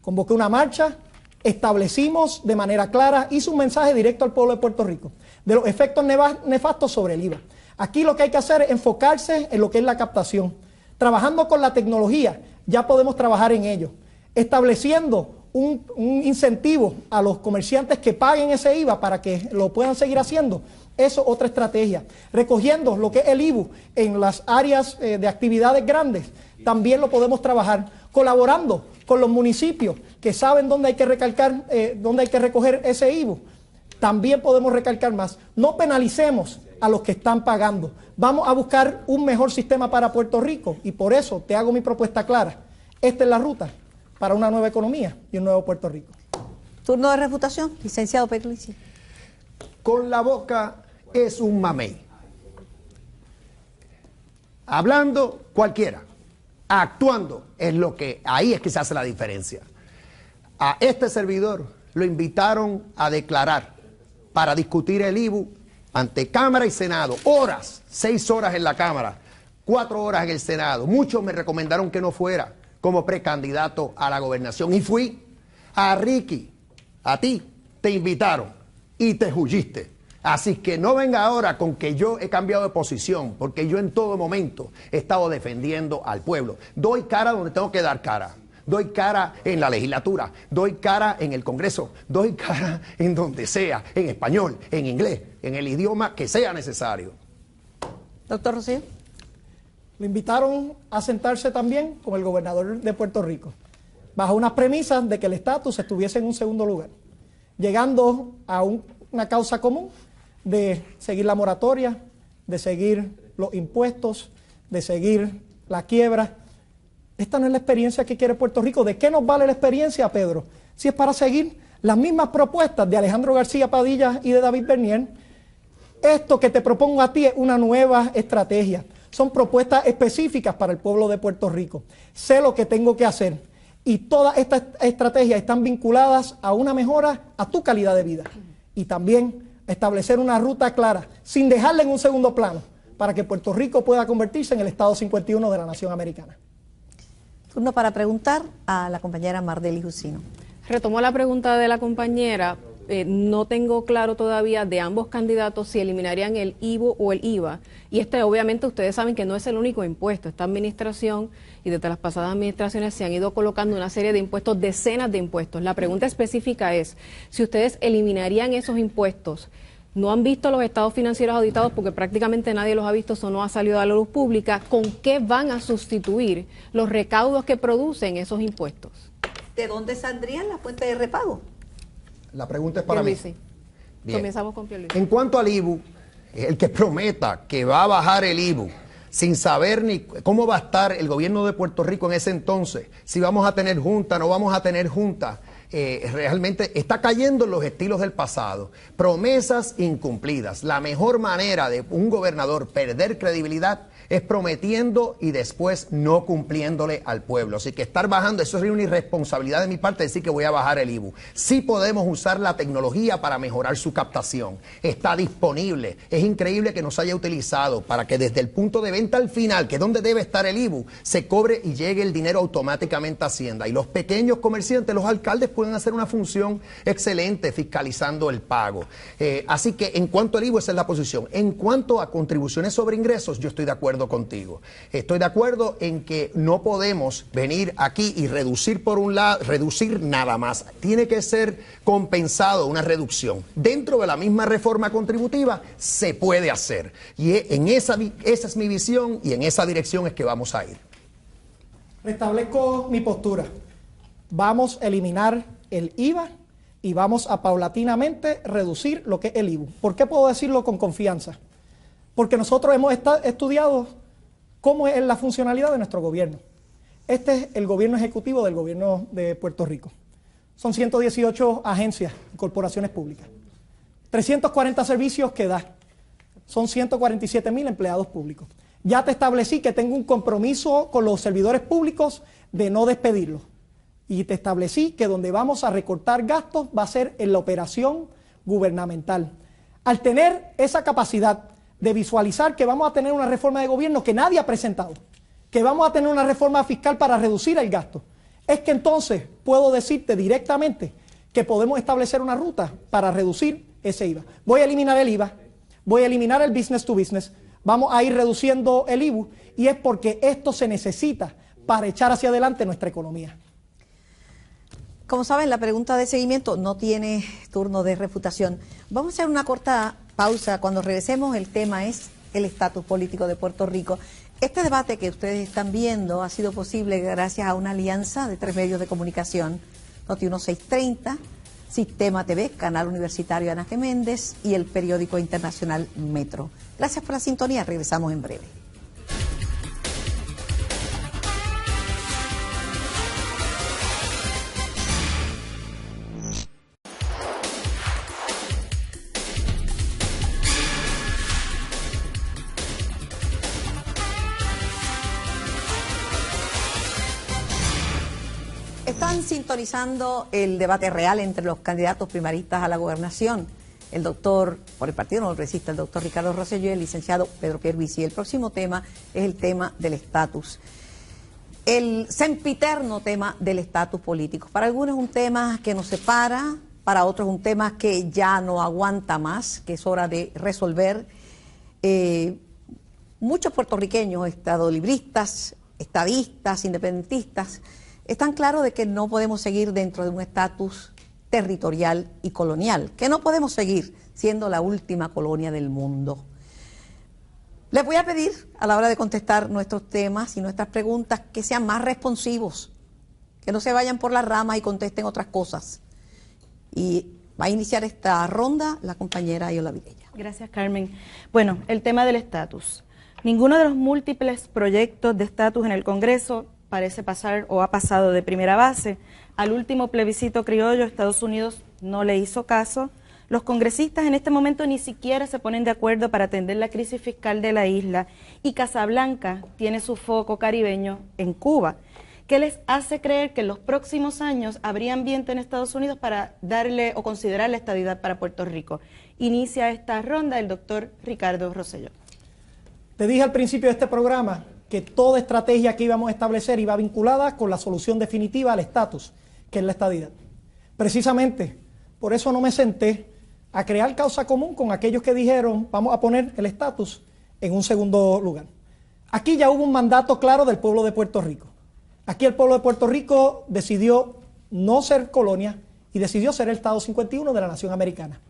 convoqué una marcha, establecimos de manera clara, hice un mensaje directo al pueblo de Puerto Rico de los efectos nefastos sobre el IVA. Aquí lo que hay que hacer es enfocarse en lo que es la captación. Trabajando con la tecnología, ya podemos trabajar en ello. Estableciendo un incentivo a los comerciantes que paguen ese IVA para que lo puedan seguir haciendo. Eso es otra estrategia. Recogiendo lo que es el IVU en las áreas de actividades grandes, también lo podemos trabajar. Colaborando con los municipios que saben dónde hay que recalcar, dónde hay que recoger ese IVU, también podemos recalcar más. No penalicemos a los que están pagando. Vamos a buscar un mejor sistema para Puerto Rico y por eso te hago mi propuesta clara. Esta es la ruta para una nueva economía y un nuevo Puerto Rico. Turno de refutación, licenciado Pierluisi. Con la boca es un mamey. Hablando cualquiera, actuando es lo que, ahí es que se hace la diferencia. A este servidor lo invitaron a declarar para discutir el IVU ante Cámara y Senado, horas, 6 horas en la Cámara, 4 horas en el Senado. Muchos me recomendaron que no fuera como precandidato a la gobernación y fui. A Ricky, a ti, te invitaron y te huyiste. Así que no venga ahora con que yo he cambiado de posición, porque yo en todo momento he estado defendiendo al pueblo. Doy cara donde tengo que dar cara. Doy cara en la legislatura, doy cara en el Congreso, doy cara en donde sea, en español, en inglés, en el idioma que sea necesario. Doctor Rosselló. Lo invitaron a sentarse también con el gobernador de Puerto Rico, bajo unas premisas de que el estatus estuviese en un segundo lugar, llegando a una causa común de seguir la moratoria, de seguir los impuestos, de seguir la quiebra. Esta no es la experiencia que quiere Puerto Rico. ¿De qué nos vale la experiencia, Pedro? Si es para seguir las mismas propuestas de Alejandro García Padilla y de David Bernier. Esto que te propongo a ti es una nueva estrategia. Son propuestas específicas para el pueblo de Puerto Rico. Sé lo que tengo que hacer. Y todas estas estrategias están vinculadas a una mejora a tu calidad de vida. Y también establecer una ruta clara, sin dejarla en un segundo plano, para que Puerto Rico pueda convertirse en el Estado 51 de la nación americana. Turno para preguntar a la compañera Mardely Jusino. Retomo la pregunta de la compañera. No tengo claro todavía de ambos candidatos si eliminarían el IVU o el IVA. Y obviamente ustedes saben que no es el único impuesto. Esta administración y desde las pasadas administraciones se han ido colocando una serie de impuestos, decenas de impuestos. La pregunta específica es, si ustedes eliminarían esos impuestos, no han visto los estados financieros auditados porque prácticamente nadie los ha visto, eso no ha salido a la luz pública, ¿con qué van a sustituir los recaudos que producen esos impuestos? ¿De dónde saldrían las fuentes de repago? La pregunta es para mí. Bien. Comenzamos con Pierluisi. En cuanto al IBU, el que prometa que va a bajar el IBU sin saber ni cómo va a estar el gobierno de Puerto Rico en ese entonces, si vamos a tener junta, no vamos a tener junta, realmente está cayendo en los estilos del pasado. Promesas incumplidas. La mejor manera de un gobernador perder credibilidad es prometiendo y después no cumpliéndole al pueblo. Así que estar bajando, eso sería una irresponsabilidad de mi parte decir que voy a bajar el IBU. Sí podemos usar la tecnología para mejorar su captación. Está disponible. Es increíble que nos haya utilizado para que desde el punto de venta al final, que es donde debe estar el IBU, se cobre y llegue el dinero automáticamente a Hacienda. Y los pequeños comerciantes, los alcaldes pueden hacer una función excelente fiscalizando el pago. Así que en cuanto al IBU, esa es la posición. En cuanto a contribuciones sobre ingresos, yo estoy de acuerdo contigo. Estoy de acuerdo en que no podemos venir aquí y reducir por un lado, reducir nada más. Tiene que ser compensado una reducción. Dentro de la misma reforma contributiva se puede hacer. Y esa es mi visión y en esa dirección es que vamos a ir. Restablezco mi postura. Vamos a eliminar el IVA y vamos a paulatinamente reducir lo que es el IBU. ¿Por qué puedo decirlo con confianza? Porque nosotros hemos estudiado cómo es la funcionalidad de nuestro gobierno. Este es el gobierno ejecutivo del gobierno de Puerto Rico. Son 118 agencias y corporaciones públicas. 340 servicios que da. Son 147,000 empleados públicos. Ya te establecí que tengo un compromiso con los servidores públicos de no despedirlos. Y te establecí que donde vamos a recortar gastos va a ser en la operación gubernamental. Al tener esa capacidad de visualizar que vamos a tener una reforma de gobierno que nadie ha presentado, que vamos a tener una reforma fiscal para reducir el gasto, es que entonces puedo decirte directamente que podemos establecer una ruta para reducir ese IVA. Voy a eliminar el IVA, voy a eliminar el business to business, vamos a ir reduciendo el IBU y es porque esto se necesita para echar hacia adelante nuestra economía. Como saben, la pregunta de seguimiento no tiene turno de refutación. Vamos a hacer una corta pausa. Cuando regresemos, el tema es el estatus político de Puerto Rico. Este debate que ustedes están viendo ha sido posible gracias a una alianza de 3 medios de comunicación, Noti1 630, Sistema TV, Canal Universitario Ana G. Méndez y el periódico internacional Metro. Gracias por la sintonía. Regresamos en breve. Están sintonizando el debate real entre los candidatos primaristas a la gobernación. El doctor, por el Partido Nuevo Progresista, el doctor Ricardo Rosselló y el licenciado Pedro Pierluisi. El próximo tema es el tema del estatus. El sempiterno tema del estatus político. Para algunos es un tema que nos separa, para otros es un tema que ya no aguanta más, que es hora de resolver. Muchos puertorriqueños, estadolibristas, estadistas, independentistas, están claros de que no podemos seguir dentro de un estatus territorial y colonial, que no podemos seguir siendo la última colonia del mundo. Les voy a pedir, a la hora de contestar nuestros temas y nuestras preguntas, que sean más responsivos, que no se vayan por las ramas y contesten otras cosas. Y va a iniciar esta ronda la compañera Yola Vilella. Gracias, Carmen. Bueno, el tema del estatus. Ninguno de los múltiples proyectos de estatus en el Congreso parece pasar o ha pasado de primera base. Al último plebiscito criollo, Estados Unidos no le hizo caso. Los congresistas en este momento ni siquiera se ponen de acuerdo para atender la crisis fiscal de la isla y Casablanca tiene su foco caribeño en Cuba. ¿Qué les hace creer que en los próximos años habría ambiente en Estados Unidos para darle o considerar la estadidad para Puerto Rico? Inicia esta ronda el doctor Ricardo Rosselló. Te dije al principio de este programa que toda estrategia que íbamos a establecer iba vinculada con la solución definitiva al estatus, que es la estadidad. Precisamente, por eso no me senté a crear causa común con aquellos que dijeron vamos a poner el estatus en un segundo lugar. Aquí ya hubo un mandato claro del pueblo de Puerto Rico. Aquí el pueblo de Puerto Rico decidió no ser colonia y decidió ser el Estado 51 de la nación americana.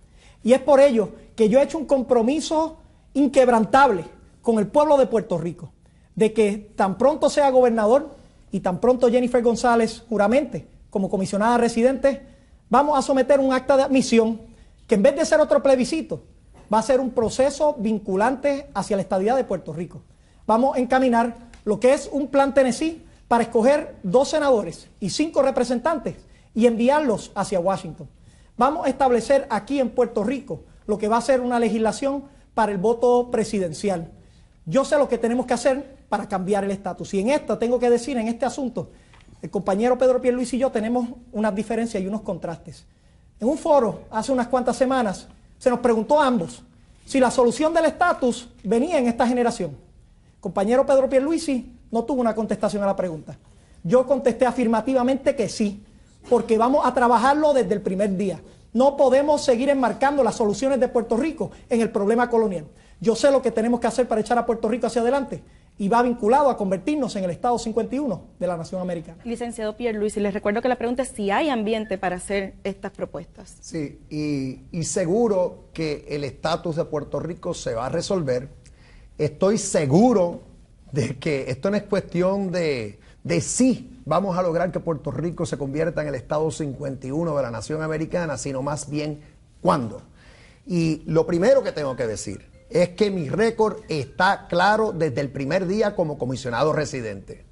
Y es por ello que yo he hecho un compromiso inquebrantable con el pueblo de Puerto Rico, de que tan pronto sea gobernador y tan pronto Jennifer González juramente como comisionada residente, vamos a someter un acta de admisión que en vez de ser otro plebiscito, va a ser un proceso vinculante hacia la estadidad de Puerto Rico. Vamos a encaminar lo que es un plan Tennessee para escoger 2 senadores y 5 representantes y enviarlos hacia Washington. Vamos a establecer aquí en Puerto Rico lo que va a ser una legislación para el voto presidencial. Yo sé lo que tenemos que hacer para cambiar el estatus. Y en esto tengo que decir, en este asunto, el compañero Pedro Pierluisi y yo tenemos unas diferencias y unos contrastes. En un foro, hace unas cuantas semanas, se nos preguntó a ambos si la solución del estatus venía en esta generación. El compañero Pedro Pierluisi no tuvo una contestación a la pregunta. Yo contesté afirmativamente que sí, porque vamos a trabajarlo desde el primer día. No podemos seguir enmarcando las soluciones de Puerto Rico en el problema colonial. Yo sé lo que tenemos que hacer para echar a Puerto Rico hacia adelante y va vinculado a convertirnos en el Estado 51 de la nación americana. Licenciado Pierluisi, les recuerdo que la pregunta es si hay ambiente para hacer estas propuestas. Sí, y seguro que el estatus de Puerto Rico se va a resolver. Estoy seguro de que esto no es cuestión de si vamos a lograr que Puerto Rico se convierta en el Estado 51 de la nación americana, sino más bien cuándo. Y lo primero que tengo que decir es que mi récord está claro desde el primer día como comisionado residente.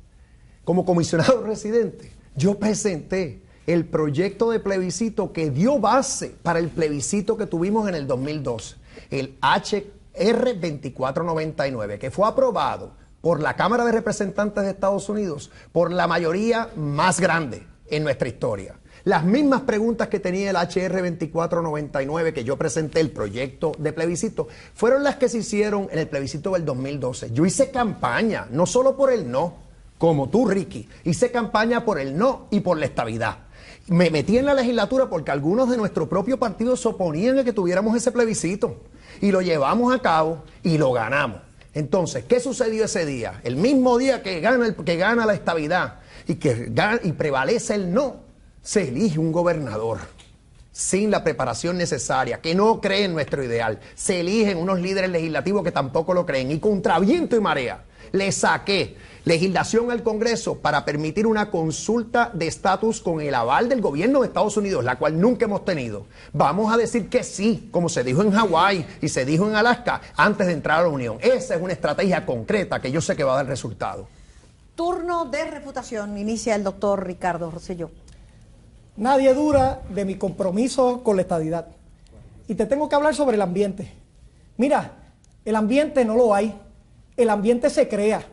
Como comisionado residente, yo presenté el proyecto de plebiscito que dio base para el plebiscito que tuvimos en el 2012, el HR 2499, que fue aprobado por la Cámara de Representantes de Estados Unidos por la mayoría más grande en nuestra historia. Las mismas preguntas que tenía el HR 2499 que yo presenté, el proyecto de plebiscito, fueron las que se hicieron en el plebiscito del 2012. Yo hice campaña, no solo por el no, como tú, Ricky, hice campaña por el no y por la estabilidad. Me metí en la legislatura porque algunos de nuestro propio partido se oponían a que tuviéramos ese plebiscito. Y lo llevamos a cabo y lo ganamos. Entonces, ¿qué sucedió ese día? El mismo día que gana la estabilidad y prevalece el no, se elige un gobernador sin la preparación necesaria, que no cree en nuestro ideal. Se eligen unos líderes legislativos que tampoco lo creen. Y contra viento y marea, le saqué legislación al Congreso para permitir una consulta de estatus con el aval del gobierno de Estados Unidos, la cual nunca hemos tenido. Vamos a decir que sí, como se dijo en Hawái y se dijo en Alaska, antes de entrar a la Unión. Esa es una estrategia concreta que yo sé que va a dar resultado. Turno de refutación. Inicia el doctor Ricardo Rosselló. Nadie duda de mi compromiso con la estadidad. Y te tengo que hablar sobre el ambiente. Mira, el ambiente no lo hay. El ambiente se crea.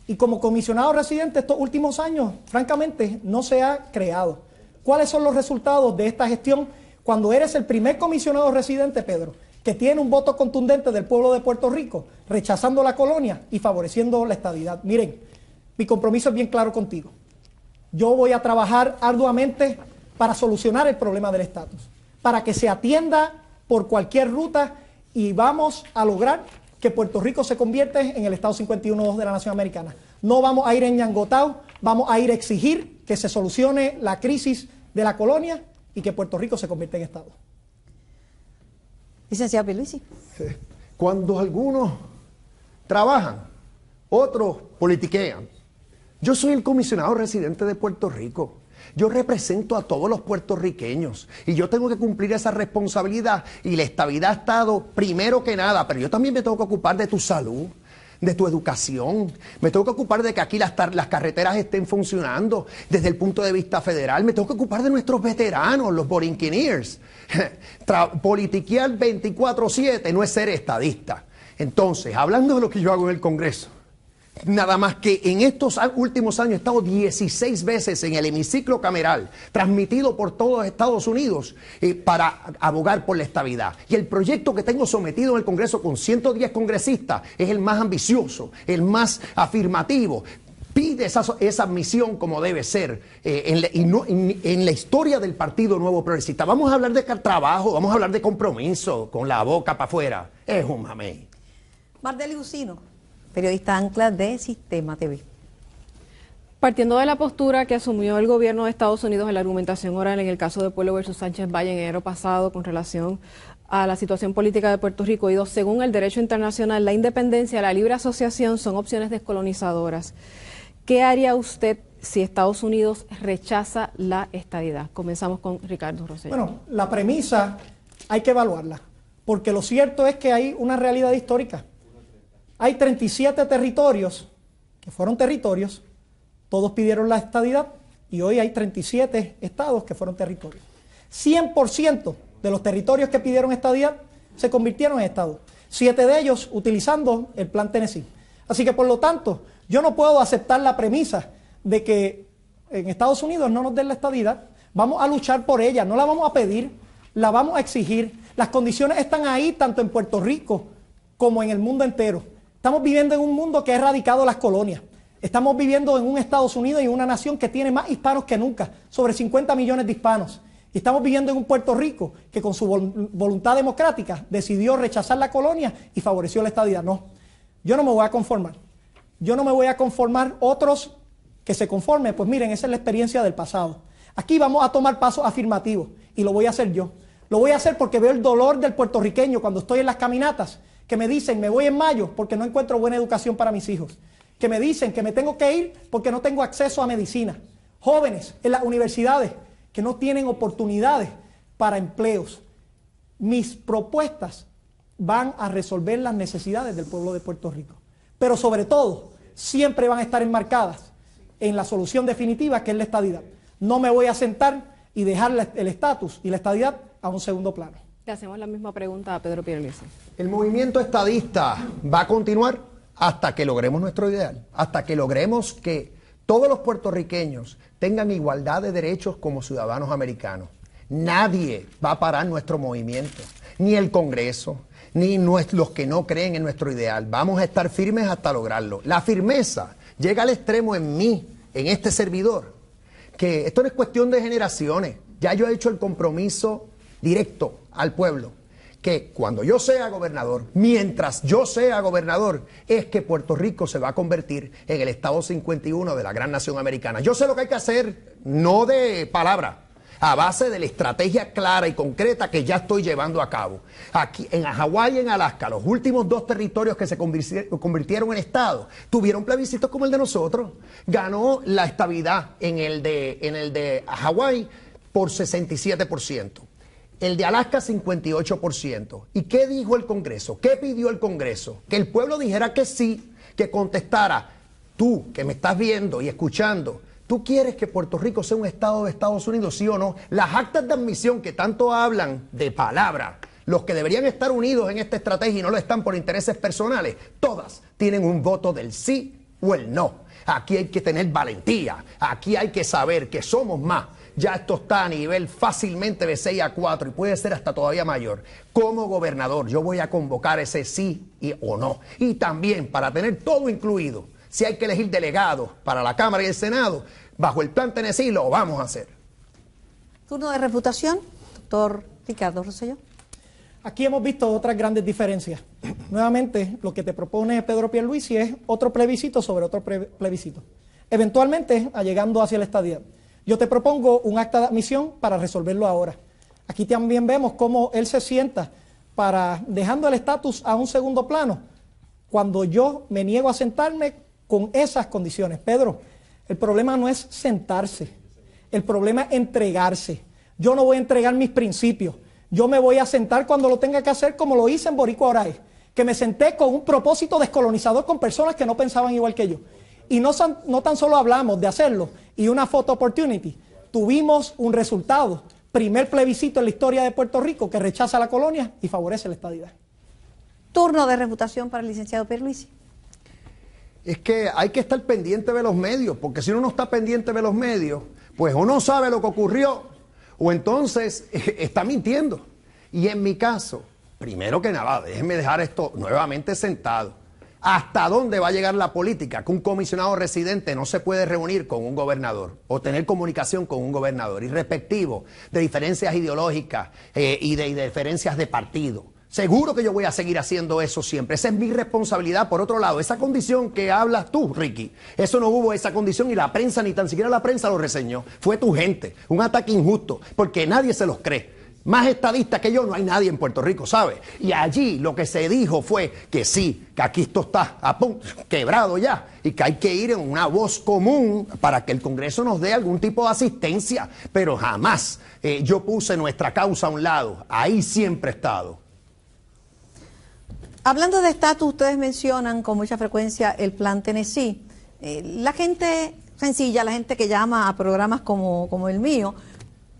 Y como comisionado residente estos últimos años, francamente, no se ha creado. ¿Cuáles son los resultados de esta gestión cuando eres el primer comisionado residente, Pedro, que tiene un voto contundente del pueblo de Puerto Rico, rechazando la colonia y favoreciendo la estadidad? Miren, mi compromiso es bien claro contigo. Yo voy a trabajar arduamente para solucionar el problema del estatus, para que se atienda por cualquier ruta y vamos a lograr que Puerto Rico se convierta en el Estado 51 de la nación americana. No vamos a ir enyangotados, vamos a ir a exigir que se solucione la crisis de la colonia y que Puerto Rico se convierta en Estado. Licenciado Pierluisi. Cuando algunos trabajan, otros politiquean. Yo soy el comisionado residente de Puerto Rico. Yo represento a todos los puertorriqueños y yo tengo que cumplir esa responsabilidad y la estabilidad ha estado primero que nada, pero yo también me tengo que ocupar de tu salud, de tu educación, me tengo que ocupar de que aquí las carreteras estén funcionando desde el punto de vista federal, me tengo que ocupar de nuestros veteranos, los borinquineers. Politiquear 24/7 no es ser estadista. Entonces, hablando de lo que yo hago en el Congreso, nada más que en estos últimos años he estado 16 veces en el hemiciclo cameral, transmitido por todos Estados Unidos, para abogar por la estabilidad. Y el proyecto que tengo sometido en el Congreso con 110 congresistas es el más ambicioso, el más afirmativo. Pide esa misión como debe ser en la historia del Partido Nuevo Progresista. Vamos a hablar de trabajo, vamos a hablar de compromiso, con la boca para afuera. Es un mamey. Mardeli Gusino, periodista ancla de Sistema TV. Partiendo de la postura que asumió el gobierno de Estados Unidos en la argumentación oral en el caso de Pueblo versus Sánchez Valle en enero pasado con relación a la situación política de Puerto Rico, y dos, según el derecho internacional, la independencia y la libre asociación son opciones descolonizadoras. ¿Qué haría usted si Estados Unidos rechaza la estadidad? Comenzamos con Ricardo Rosselló. Bueno, la premisa hay que evaluarla, porque lo cierto es que hay una realidad histórica. Hay 37 territorios que fueron territorios, todos pidieron la estadidad y hoy hay 37 estados que fueron territorios. 100% de los territorios que pidieron estadidad se convirtieron en estados, 7 de ellos utilizando el Plan Tennessee. Así que por lo tanto, yo no puedo aceptar la premisa de que en Estados Unidos no nos den la estadidad. Vamos a luchar por ella, no la vamos a pedir, la vamos a exigir. Las condiciones están ahí tanto en Puerto Rico como en el mundo entero. Estamos viviendo en un mundo que ha erradicado las colonias. Estamos viviendo en un Estados Unidos y una nación que tiene más hispanos que nunca, sobre 50 millones de hispanos. Y estamos viviendo en un Puerto Rico que con su voluntad democrática decidió rechazar la colonia y favoreció la estadidad. No, yo no me voy a conformar. Yo no me voy a conformar. Otros que se conformen, pues miren, esa es la experiencia del pasado. Aquí vamos a tomar pasos afirmativos y lo voy a hacer yo. Lo voy a hacer porque veo el dolor del puertorriqueño cuando estoy en las caminatas, que me dicen, me voy en mayo porque no encuentro buena educación para mis hijos. Que me dicen que me tengo que ir porque no tengo acceso a medicina. Jóvenes en las universidades que no tienen oportunidades para empleos. Mis propuestas van a resolver las necesidades del pueblo de Puerto Rico. Pero sobre todo, siempre van a estar enmarcadas en la solución definitiva, que es la estadidad. No me voy a sentar y dejar el estatus y la estadidad a un segundo plano. Le hacemos la misma pregunta a Pedro Pierluisi. El movimiento estadista va a continuar hasta que logremos nuestro ideal, hasta que logremos que todos los puertorriqueños tengan igualdad de derechos como ciudadanos americanos. Nadie va a parar nuestro movimiento, ni el Congreso, ni los que no creen en nuestro ideal. Vamos a estar firmes hasta lograrlo. La firmeza llega al extremo en mí, en este servidor, que esto no es cuestión de generaciones. Ya yo he hecho el compromiso directo al pueblo, que cuando yo sea gobernador, mientras yo sea gobernador, es que Puerto Rico se va a convertir en el estado 51 de la gran nación americana. Yo sé lo que hay que hacer, no de palabra, a base de la estrategia clara y concreta que ya estoy llevando a cabo. Aquí en Hawái y en Alaska, los últimos 2 territorios que se convirtieron en estados, tuvieron plebiscitos como el de nosotros. Ganó la estabilidad en el de Hawái por 67%. El de Alaska 58%. ¿Y qué dijo el Congreso? ¿Qué pidió el Congreso? Que el pueblo dijera que sí, que contestara. Tú, que me estás viendo y escuchando, ¿tú quieres que Puerto Rico sea un estado de Estados Unidos, sí o no? Las actas de admisión que tanto hablan de palabra, los que deberían estar unidos en esta estrategia y no lo están por intereses personales, todas tienen un voto del sí o el no. Aquí hay que tener valentía, aquí hay que saber que somos más. Ya esto está a nivel fácilmente de 6-4 y puede ser hasta todavía mayor. Como gobernador yo voy a convocar ese sí o no. Y también para tener todo incluido, si hay que elegir delegados para la Cámara y el Senado, bajo el Plan Tennessee lo vamos a hacer. Turno de refutación, doctor Ricardo Rosselló. Aquí hemos visto otras grandes diferencias. Nuevamente, lo que te propone Pedro Pierluisi es otro plebiscito sobre otro plebiscito. Eventualmente, llegando hacia la estadidad. Yo te propongo un acta de admisión para resolverlo ahora. Aquí también vemos cómo él se sienta para dejando el estatus a un segundo plano, cuando yo me niego a sentarme con esas condiciones. Pedro, el problema no es sentarse, el problema es entregarse. Yo no voy a entregar mis principios, yo me voy a sentar cuando lo tenga que hacer, como lo hice en Boricua Oray, que me senté con un propósito descolonizador con personas que no pensaban igual que yo. Y no tan solo hablamos de hacerlo y una photo opportunity, tuvimos un resultado, primer plebiscito en la historia de Puerto Rico que rechaza la colonia y favorece la estadidad. Turno de refutación para el licenciado Pierluisi. Es que hay que estar pendiente de los medios, porque si uno no está pendiente de los medios, pues o no sabe lo que ocurrió, o entonces está mintiendo. Y en mi caso, primero que nada, déjenme dejar esto nuevamente sentado. ¿Hasta dónde va a llegar la política? Que un comisionado residente no se puede reunir con un gobernador o tener comunicación con un gobernador, irrespectivo de diferencias ideológicas y de diferencias de partido. Seguro que yo voy a seguir haciendo eso siempre. Esa es mi responsabilidad. Por otro lado, esa condición que hablas tú, Ricky, eso no hubo esa condición y la prensa, ni tan siquiera la prensa lo reseñó. Fue tu gente. Un ataque injusto, porque nadie se los cree. Más estadista que yo no hay nadie en Puerto Rico, ¿sabe? Y allí lo que se dijo fue que sí, que aquí esto está a punto, quebrado ya, y que hay que ir en una voz común para que el Congreso nos dé algún tipo de asistencia. Pero jamás yo puse nuestra causa a un lado. Ahí siempre he estado. Hablando de estatus, ustedes mencionan con mucha frecuencia el Plan Tennessee. La gente sencilla, la gente que llama a programas como el mío,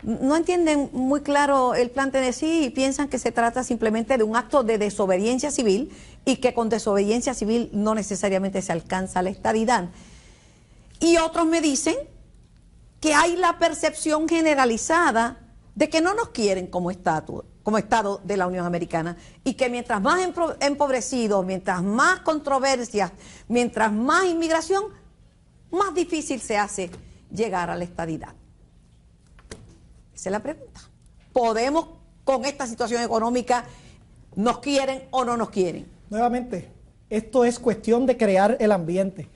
no entienden muy claro el Plan Tennessee y piensan que se trata simplemente de un acto de desobediencia civil y que con desobediencia civil no necesariamente se alcanza la estadidad. Y otros me dicen que hay la percepción generalizada de que no nos quieren como Estado de la Unión Americana y que mientras más empobrecidos, mientras más controversias, mientras más inmigración, más difícil se hace llegar a la estadidad. Esa es la pregunta. ¿Podemos con esta situación económica, nos quieren o no nos quieren? Nuevamente, esto es cuestión de crear el ambiente.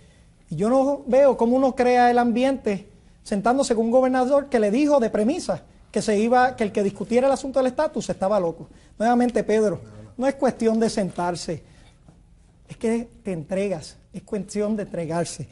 Y yo no veo cómo uno crea el ambiente sentándose con un gobernador que le dijo de premisa que el que discutiera el asunto del estatus estaba loco. Nuevamente, Pedro, no es cuestión de sentarse, es que te entregas, es cuestión de entregarse.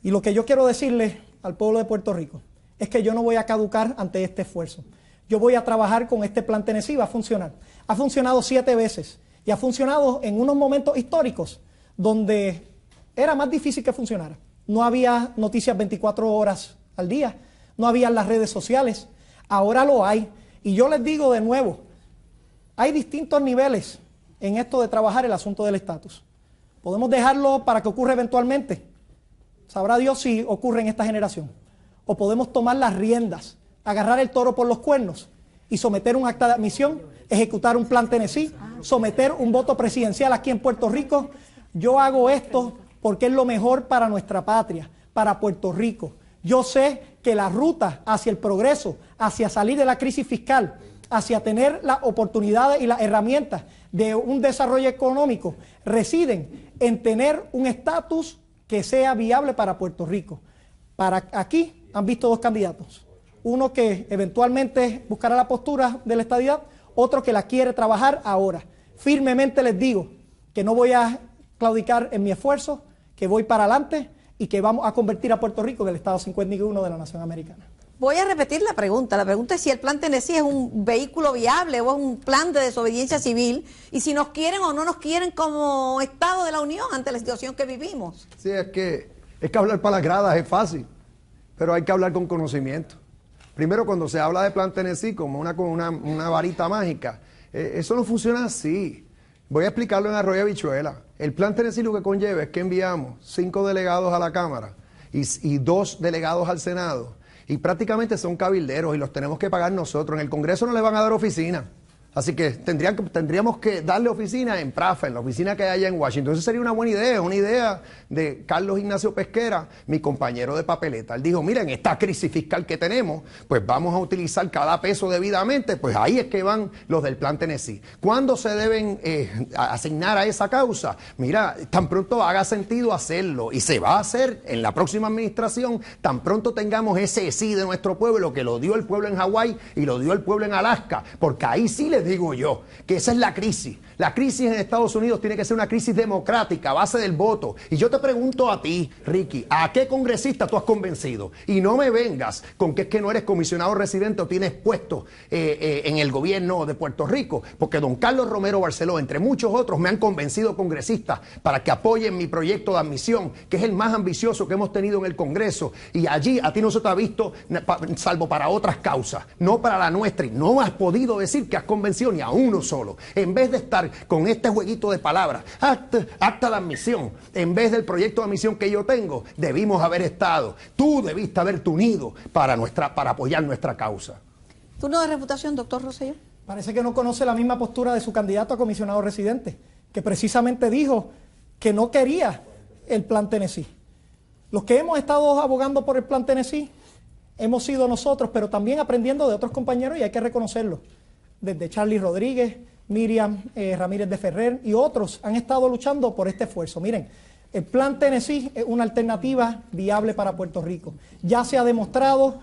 Y lo que yo quiero decirle al pueblo de Puerto Rico es que yo no voy a caducar ante este esfuerzo. Yo voy a trabajar con este Plan Tennessee, va a funcionar. Ha funcionado 7 veces y ha funcionado en unos momentos históricos donde era más difícil que funcionara. No había noticias 24 horas al día, no había las redes sociales, ahora lo hay. Y yo les digo de nuevo, hay distintos niveles en esto de trabajar el asunto del estatus. Podemos dejarlo para que ocurra eventualmente. Sabrá Dios si ocurre en esta generación. O podemos tomar las riendas, agarrar el toro por los cuernos y someter un acta de admisión, ejecutar un Plan Tennessee, someter un voto presidencial aquí en Puerto Rico. Yo hago esto porque es lo mejor para nuestra patria, para Puerto Rico. Yo sé que la ruta hacia el progreso, hacia salir de la crisis fiscal, hacia tener las oportunidades y las herramientas de un desarrollo económico, residen en tener un estatus que sea viable para Puerto Rico. Para aquí han visto 2 candidatos, uno que eventualmente buscará la postura de la estadidad, otro que la quiere trabajar ahora. Firmemente les digo que no voy a claudicar en mi esfuerzo, que voy para adelante y que vamos a convertir a Puerto Rico en el Estado 51 de la nación americana. Voy a repetir la pregunta es si el Plan Tennessee es un vehículo viable o es un plan de desobediencia civil y si nos quieren o no nos quieren como Estado de la Unión ante la situación que vivimos. Sí, es que hablar para las gradas es fácil, pero hay que hablar con conocimiento. Primero, cuando se habla de Plan Tennessee como una varita mágica, eso no funciona así. Voy a explicarlo en Arroyo Habichuela. El Plan Tennessee lo que conlleva es que enviamos 5 delegados a la Cámara y 2 delegados al Senado. Y prácticamente son cabilderos y los tenemos que pagar nosotros. En el Congreso no le van a dar oficina. Así que tendríamos que darle oficina en Prafa, en la oficina que hay allá en Washington. Entonces sería una buena idea, una idea de Carlos Ignacio Pesquera, mi compañero de papeleta. Él dijo, miren, esta crisis fiscal que tenemos, pues vamos a utilizar cada peso debidamente, pues ahí es que van los del Plan Tennessee. ¿Cuándo se deben asignar a esa causa? Mira, tan pronto haga sentido hacerlo y se va a hacer en la próxima administración, tan pronto tengamos ese sí de nuestro pueblo, que lo dio el pueblo en Hawái y lo dio el pueblo en Alaska, porque ahí sí les digo yo que esa es la crisis. La crisis en Estados Unidos tiene que ser una crisis democrática a base del voto. Y yo te pregunto a ti, Ricky, ¿a qué congresista tú has convencido? Y no me vengas con que es que no eres comisionado residente o tienes puesto en el gobierno de Puerto Rico, porque don Carlos Romero Barceló, entre muchos otros, me han convencido congresistas para que apoyen mi proyecto de admisión, que es el más ambicioso que hemos tenido en el Congreso. Y allí a ti no se te ha visto, salvo para otras causas, no para la nuestra. Y no has podido decir que has convencido ni a uno solo. En vez de estar con este jueguito de palabras, acta de admisión, en vez del proyecto de admisión que yo tengo, debimos haber estado. Tú debiste haberte unido para apoyar nuestra causa. ¿Turno de refutación, doctor Rosselló? Parece que no conoce la misma postura de su candidato a comisionado residente, que precisamente dijo que no quería el Plan Tennessee. Los que hemos estado abogando por el Plan Tennessee hemos sido nosotros, pero también aprendiendo de otros compañeros, y hay que reconocerlo. Desde Charlie Rodríguez, Miriam Ramírez de Ferrer y otros han estado luchando por este esfuerzo. Miren, el Plan Tennessee es una alternativa viable para Puerto Rico. Ya se ha demostrado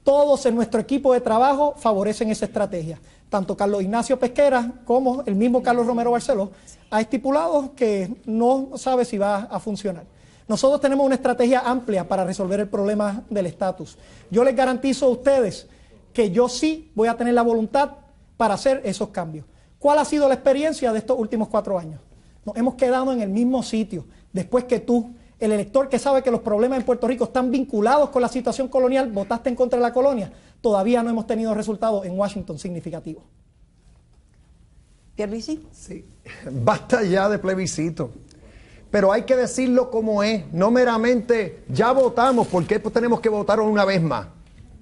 todos en nuestro equipo de trabajo favorecen esa estrategia. Tanto Carlos Ignacio Pesquera como el mismo Carlos Romero Barceló ha estipulado que no sabe si va a funcionar. Nosotros tenemos una estrategia amplia para resolver el problema del estatus. Yo les garantizo a ustedes que yo sí voy a tener la voluntad para hacer esos cambios. ¿Cuál ha sido la experiencia de estos últimos 4 años? Nos hemos quedado en el mismo sitio, después que tú, el elector que sabe que los problemas en Puerto Rico están vinculados con la situación colonial, votaste en contra de la colonia. Todavía no hemos tenido resultados en Washington significativos. ¿Pierluisi? Sí, basta ya de plebiscito. Pero hay que decirlo como es, no meramente ya votamos, ¿por qué tenemos que votar una vez más?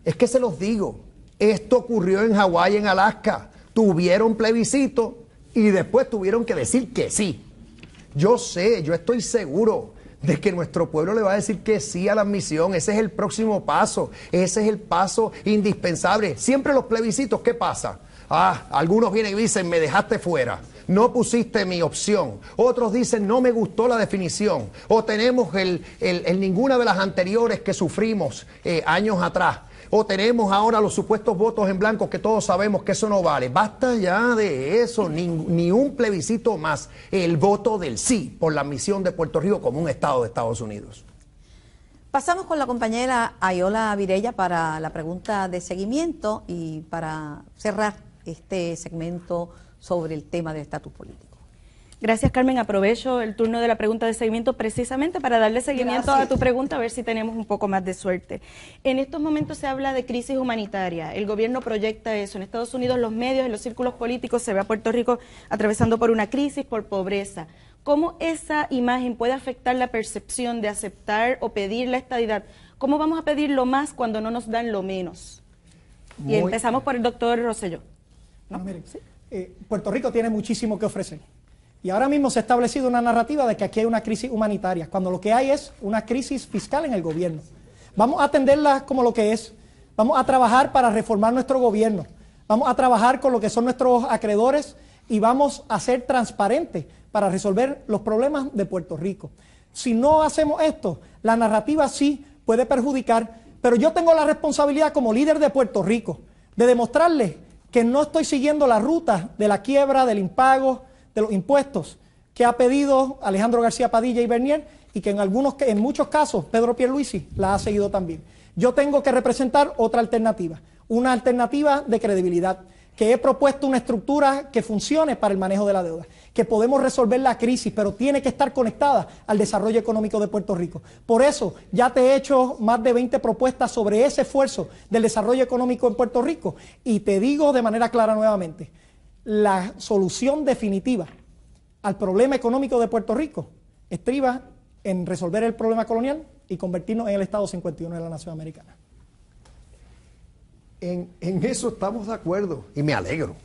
Es que se los digo, esto ocurrió en Hawái, en Alaska, tuvieron plebiscito y después tuvieron que decir que sí. Yo sé, yo estoy seguro de que nuestro pueblo le va a decir que sí a la admisión. Ese es el próximo paso, ese es el paso indispensable. Siempre los plebiscitos, ¿qué pasa? Algunos vienen y dicen, me dejaste fuera, no pusiste mi opción. Otros dicen, no me gustó la definición. O tenemos ninguna de las anteriores que sufrimos años atrás. O tenemos ahora los supuestos votos en blanco que todos sabemos que eso no vale. Basta ya de eso, ni un plebiscito más. El voto del sí por la admisión de Puerto Rico como un estado de Estados Unidos. Pasamos con la compañera Ayola Virella para la pregunta de seguimiento y para cerrar este segmento sobre el tema del estatus político. Gracias, Carmen. Aprovecho el turno de la pregunta de seguimiento precisamente para darle seguimiento a tu pregunta, a ver si tenemos un poco más de suerte. En estos momentos se habla de crisis humanitaria. El gobierno proyecta eso. En Estados Unidos, los medios, en los círculos políticos, se ve a Puerto Rico atravesando por una crisis, por pobreza. ¿Cómo esa imagen puede afectar la percepción de aceptar o pedir la estadidad? ¿Cómo vamos a pedir lo más cuando no nos dan lo menos? Y empezamos por el doctor Rosselló. ¿No? Miren, sí. Puerto Rico tiene muchísimo que ofrecer. Y ahora mismo se ha establecido una narrativa de que aquí hay una crisis humanitaria, cuando lo que hay es una crisis fiscal en el gobierno. Vamos a atenderla como lo que es. Vamos a trabajar para reformar nuestro gobierno. Vamos a trabajar con lo que son nuestros acreedores y vamos a ser transparentes para resolver los problemas de Puerto Rico. Si no hacemos esto, la narrativa sí puede perjudicar, pero yo tengo la responsabilidad como líder de Puerto Rico de demostrarles que no estoy siguiendo la ruta de la quiebra, del impago, de los impuestos que ha pedido Alejandro García Padilla y Bernier y que en muchos casos Pedro Pierluisi la ha seguido también. Yo tengo que representar otra alternativa, una alternativa de credibilidad, que he propuesto una estructura que funcione para el manejo de la deuda, que podemos resolver la crisis, pero tiene que estar conectada al desarrollo económico de Puerto Rico. Por eso ya te he hecho más de 20 propuestas sobre ese esfuerzo del desarrollo económico en Puerto Rico y te digo de manera clara nuevamente, la solución definitiva al problema económico de Puerto Rico estriba en resolver el problema colonial y convertirnos en el Estado 51 de la Nación Americana. En eso estamos de acuerdo y me alegro,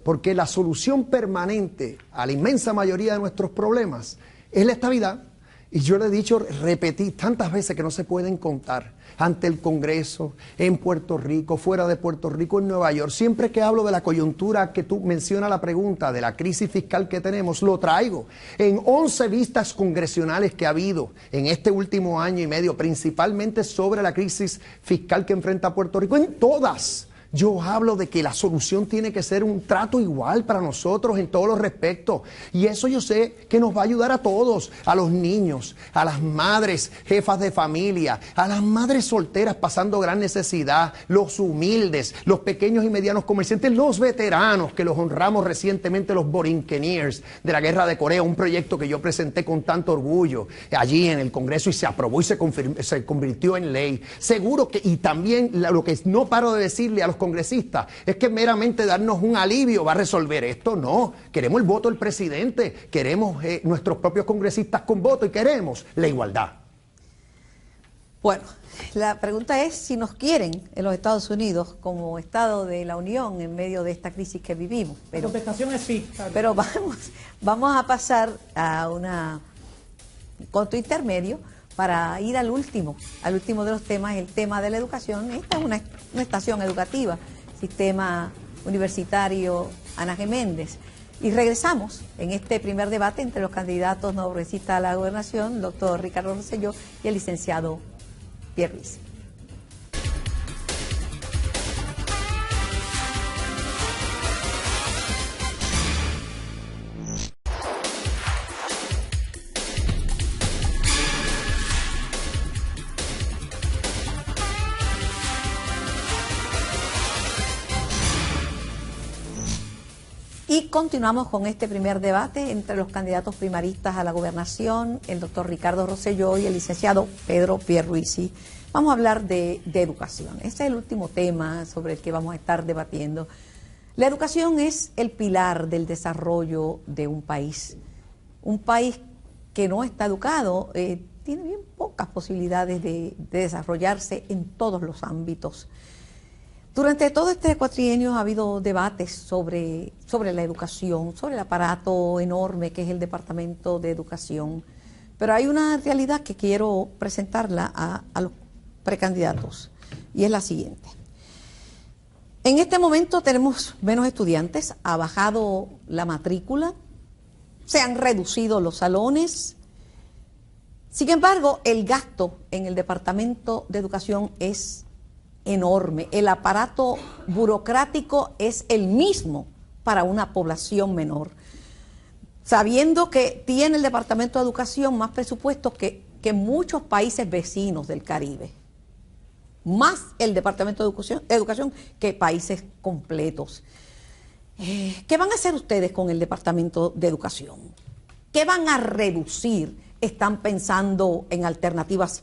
porque la solución permanente a la inmensa mayoría de nuestros problemas es la estabilidad. Y yo le he dicho, repetí tantas veces que no se pueden contar ante el Congreso, en Puerto Rico, fuera de Puerto Rico, en Nueva York. Siempre que hablo de la coyuntura que tú mencionas la pregunta, de la crisis fiscal que tenemos, lo traigo. En 11 vistas congresionales que ha habido en este último año y medio, principalmente sobre la crisis fiscal que enfrenta Puerto Rico, en todas yo hablo de que la solución tiene que ser un trato igual para nosotros en todos los respectos. Y eso yo sé que nos va a ayudar a todos, a los niños, a las madres, jefas de familia, a las madres solteras pasando gran necesidad, los humildes, los pequeños y medianos comerciantes, los veteranos que los honramos recientemente, los Borinqueniers de la Guerra de Corea, un proyecto que yo presenté con tanto orgullo allí en el Congreso y se aprobó y se convirtió en ley. Seguro que, y también lo que no paro de decirle a los congresistas es que meramente darnos un alivio va a resolver esto. No, queremos el voto del presidente, queremos nuestros propios congresistas con voto y queremos la igualdad. Bueno, la pregunta es si nos quieren en los Estados Unidos como Estado de la Unión en medio de esta crisis que vivimos. La contestación es sí. Pero vamos a pasar a un corto intermedio para ir al último de los temas, el tema de la educación. Esta es una estación educativa, Sistema Universitario Ana G. Méndez. Y regresamos en este primer debate entre los candidatos no progresistas a la gobernación, el doctor Ricardo Rosselló y el licenciado Pierluisi. Y continuamos con este primer debate entre los candidatos primaristas a la gobernación, el doctor Ricardo Rosselló y el licenciado Pedro Pierluisi. Vamos a hablar de educación. Ese es el último tema sobre el que vamos a estar debatiendo. La educación es el pilar del desarrollo de un país. Un país que no está educado tiene bien pocas posibilidades de desarrollarse en todos los ámbitos. Durante todo este cuatrienio ha habido debates sobre la educación, sobre el aparato enorme que es el Departamento de Educación. Pero hay una realidad que quiero presentarla a los precandidatos, y es la siguiente. En este momento tenemos menos estudiantes, ha bajado la matrícula, se han reducido los salones. Sin embargo, el gasto en el Departamento de Educación es enorme. El aparato burocrático es el mismo para una población menor. Sabiendo que tiene el Departamento de Educación más presupuesto que muchos países vecinos del Caribe. Más el Departamento de Educación que países completos. ¿Qué van a hacer ustedes con el Departamento de Educación? ¿Qué van a reducir? ¿Están pensando en alternativas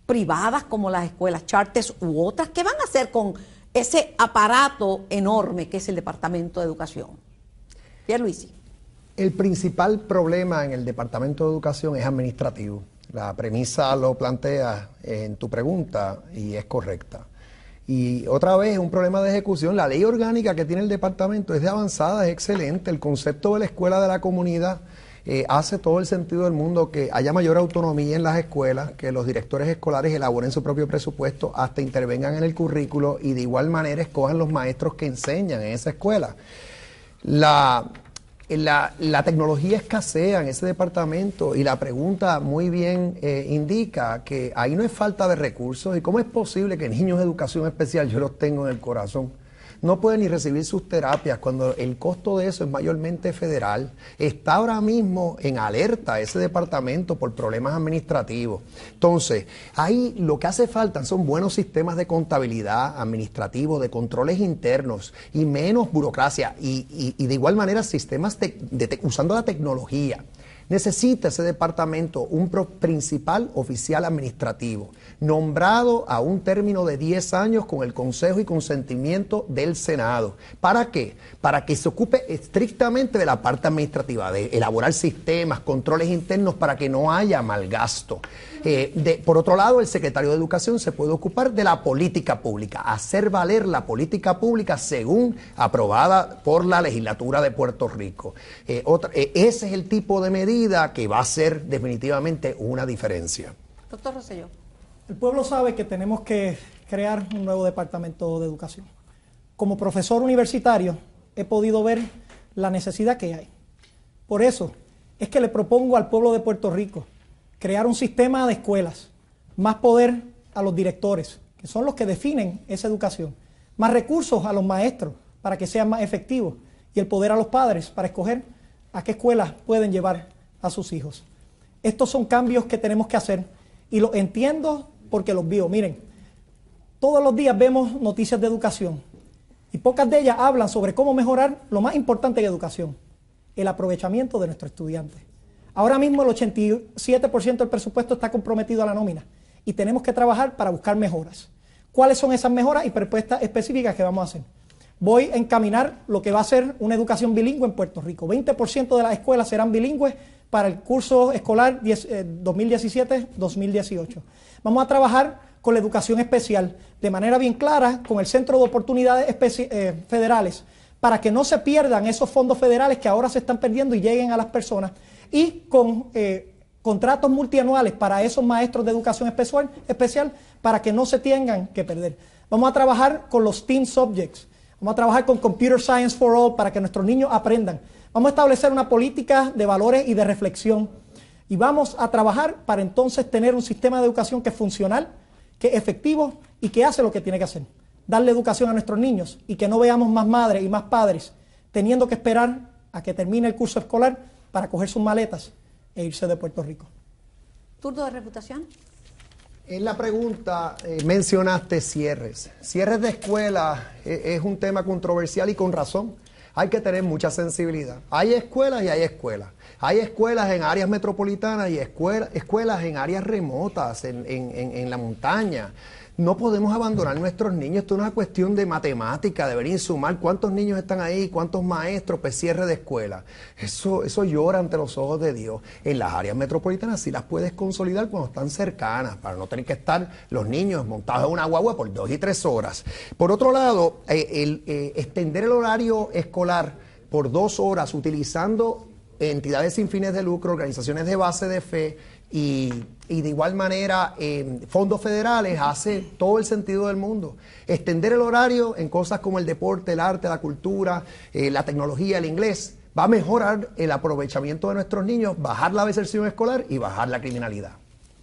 privadas como las escuelas charters u otras? ¿Qué van a hacer con ese aparato enorme que es el Departamento de Educación? Pierluisi. El principal problema en el Departamento de Educación es administrativo. La premisa lo plantea en tu pregunta y es correcta. Y otra vez, un problema de ejecución. La ley orgánica que tiene el departamento es de avanzada, es excelente. El concepto de la escuela de la comunidad hace todo el sentido del mundo, que haya mayor autonomía en las escuelas, que los directores escolares elaboren su propio presupuesto, hasta intervengan en el currículo y de igual manera escojan los maestros que enseñan en esa escuela. La tecnología escasea en ese departamento y la pregunta muy bien indica que ahí no es falta de recursos. ¿Y cómo es posible que niños de educación especial, yo los tengo en el corazón, no pueden ni recibir sus terapias cuando el costo de eso es mayormente federal? Está ahora mismo en alerta ese departamento por problemas administrativos. Entonces, ahí lo que hace falta son buenos sistemas de contabilidad administrativo, de controles internos y menos burocracia y de igual manera sistemas usando la tecnología. Necesita ese departamento un principal oficial administrativo, nombrado a un término de 10 años con el consejo y consentimiento del Senado. ¿Para qué? Para que se ocupe estrictamente de la parte administrativa, de elaborar sistemas, controles internos para que no haya mal gasto. Por otro lado, el secretario de Educación se puede ocupar de la política pública, hacer valer la política pública según aprobada por la legislatura de Puerto Rico. Ese es el tipo de medida que va a hacer definitivamente una diferencia. Doctor Rosselló. El pueblo sabe que tenemos que crear un nuevo departamento de educación. Como profesor universitario he podido ver la necesidad que hay. Por eso es que le propongo al pueblo de Puerto Rico crear un sistema de escuelas, más poder a los directores, que son los que definen esa educación, más recursos a los maestros para que sean más efectivos y el poder a los padres para escoger a qué escuelas pueden llevar a sus hijos. Estos son cambios que tenemos que hacer y los entiendo porque los vivo. Miren, todos los días vemos noticias de educación y pocas de ellas hablan sobre cómo mejorar lo más importante en educación, el aprovechamiento de nuestros estudiantes. Ahora mismo el 87% del presupuesto está comprometido a la nómina y tenemos que trabajar para buscar mejoras. ¿Cuáles son esas mejoras y propuestas específicas que vamos a hacer? Voy a encaminar lo que va a ser una educación bilingüe en Puerto Rico. 20% de las escuelas serán bilingües para el curso escolar 2017-2018. Vamos a trabajar con la educación especial de manera bien clara con el Centro de Oportunidades Federales para que no se pierdan esos fondos federales que ahora se están perdiendo y lleguen a las personas, y con contratos multianuales para esos maestros de educación especial para que no se tengan que perder. Vamos a trabajar con los STEAM subjects, vamos a trabajar con Computer Science for All para que nuestros niños aprendan. Vamos a establecer una política de valores y de reflexión y vamos a trabajar para entonces tener un sistema de educación que es funcional, que es efectivo y que hace lo que tiene que hacer. Darle educación a nuestros niños y que no veamos más madres y más padres teniendo que esperar a que termine el curso escolar para coger sus maletas e irse de Puerto Rico. ¿Turno de reputación? En la pregunta mencionaste cierres. Cierres de escuelas es un tema controversial y con razón. hay que tener mucha sensibilidad. Hay escuelas y hay escuelas. Hay escuelas en áreas metropolitanas y escuelas en áreas remotas, en la montaña. No podemos abandonar a nuestros niños. Esto es una cuestión de matemática, de venir sumar cuántos niños están ahí, cuántos maestros, pues cierre de escuela. Eso llora ante los ojos de Dios. En las áreas metropolitanas sí las puedes consolidar cuando están cercanas, para no tener que estar los niños montados en una guagua por 2 y 3 horas. Por otro lado, extender el horario escolar por 2 horas utilizando entidades sin fines de lucro, organizaciones de base de fe y de igual manera fondos federales hace todo el sentido del mundo. Extender el horario en cosas como el deporte, el arte, la cultura, la tecnología, el inglés, va a mejorar el aprovechamiento de nuestros niños, bajar la deserción escolar y bajar la criminalidad.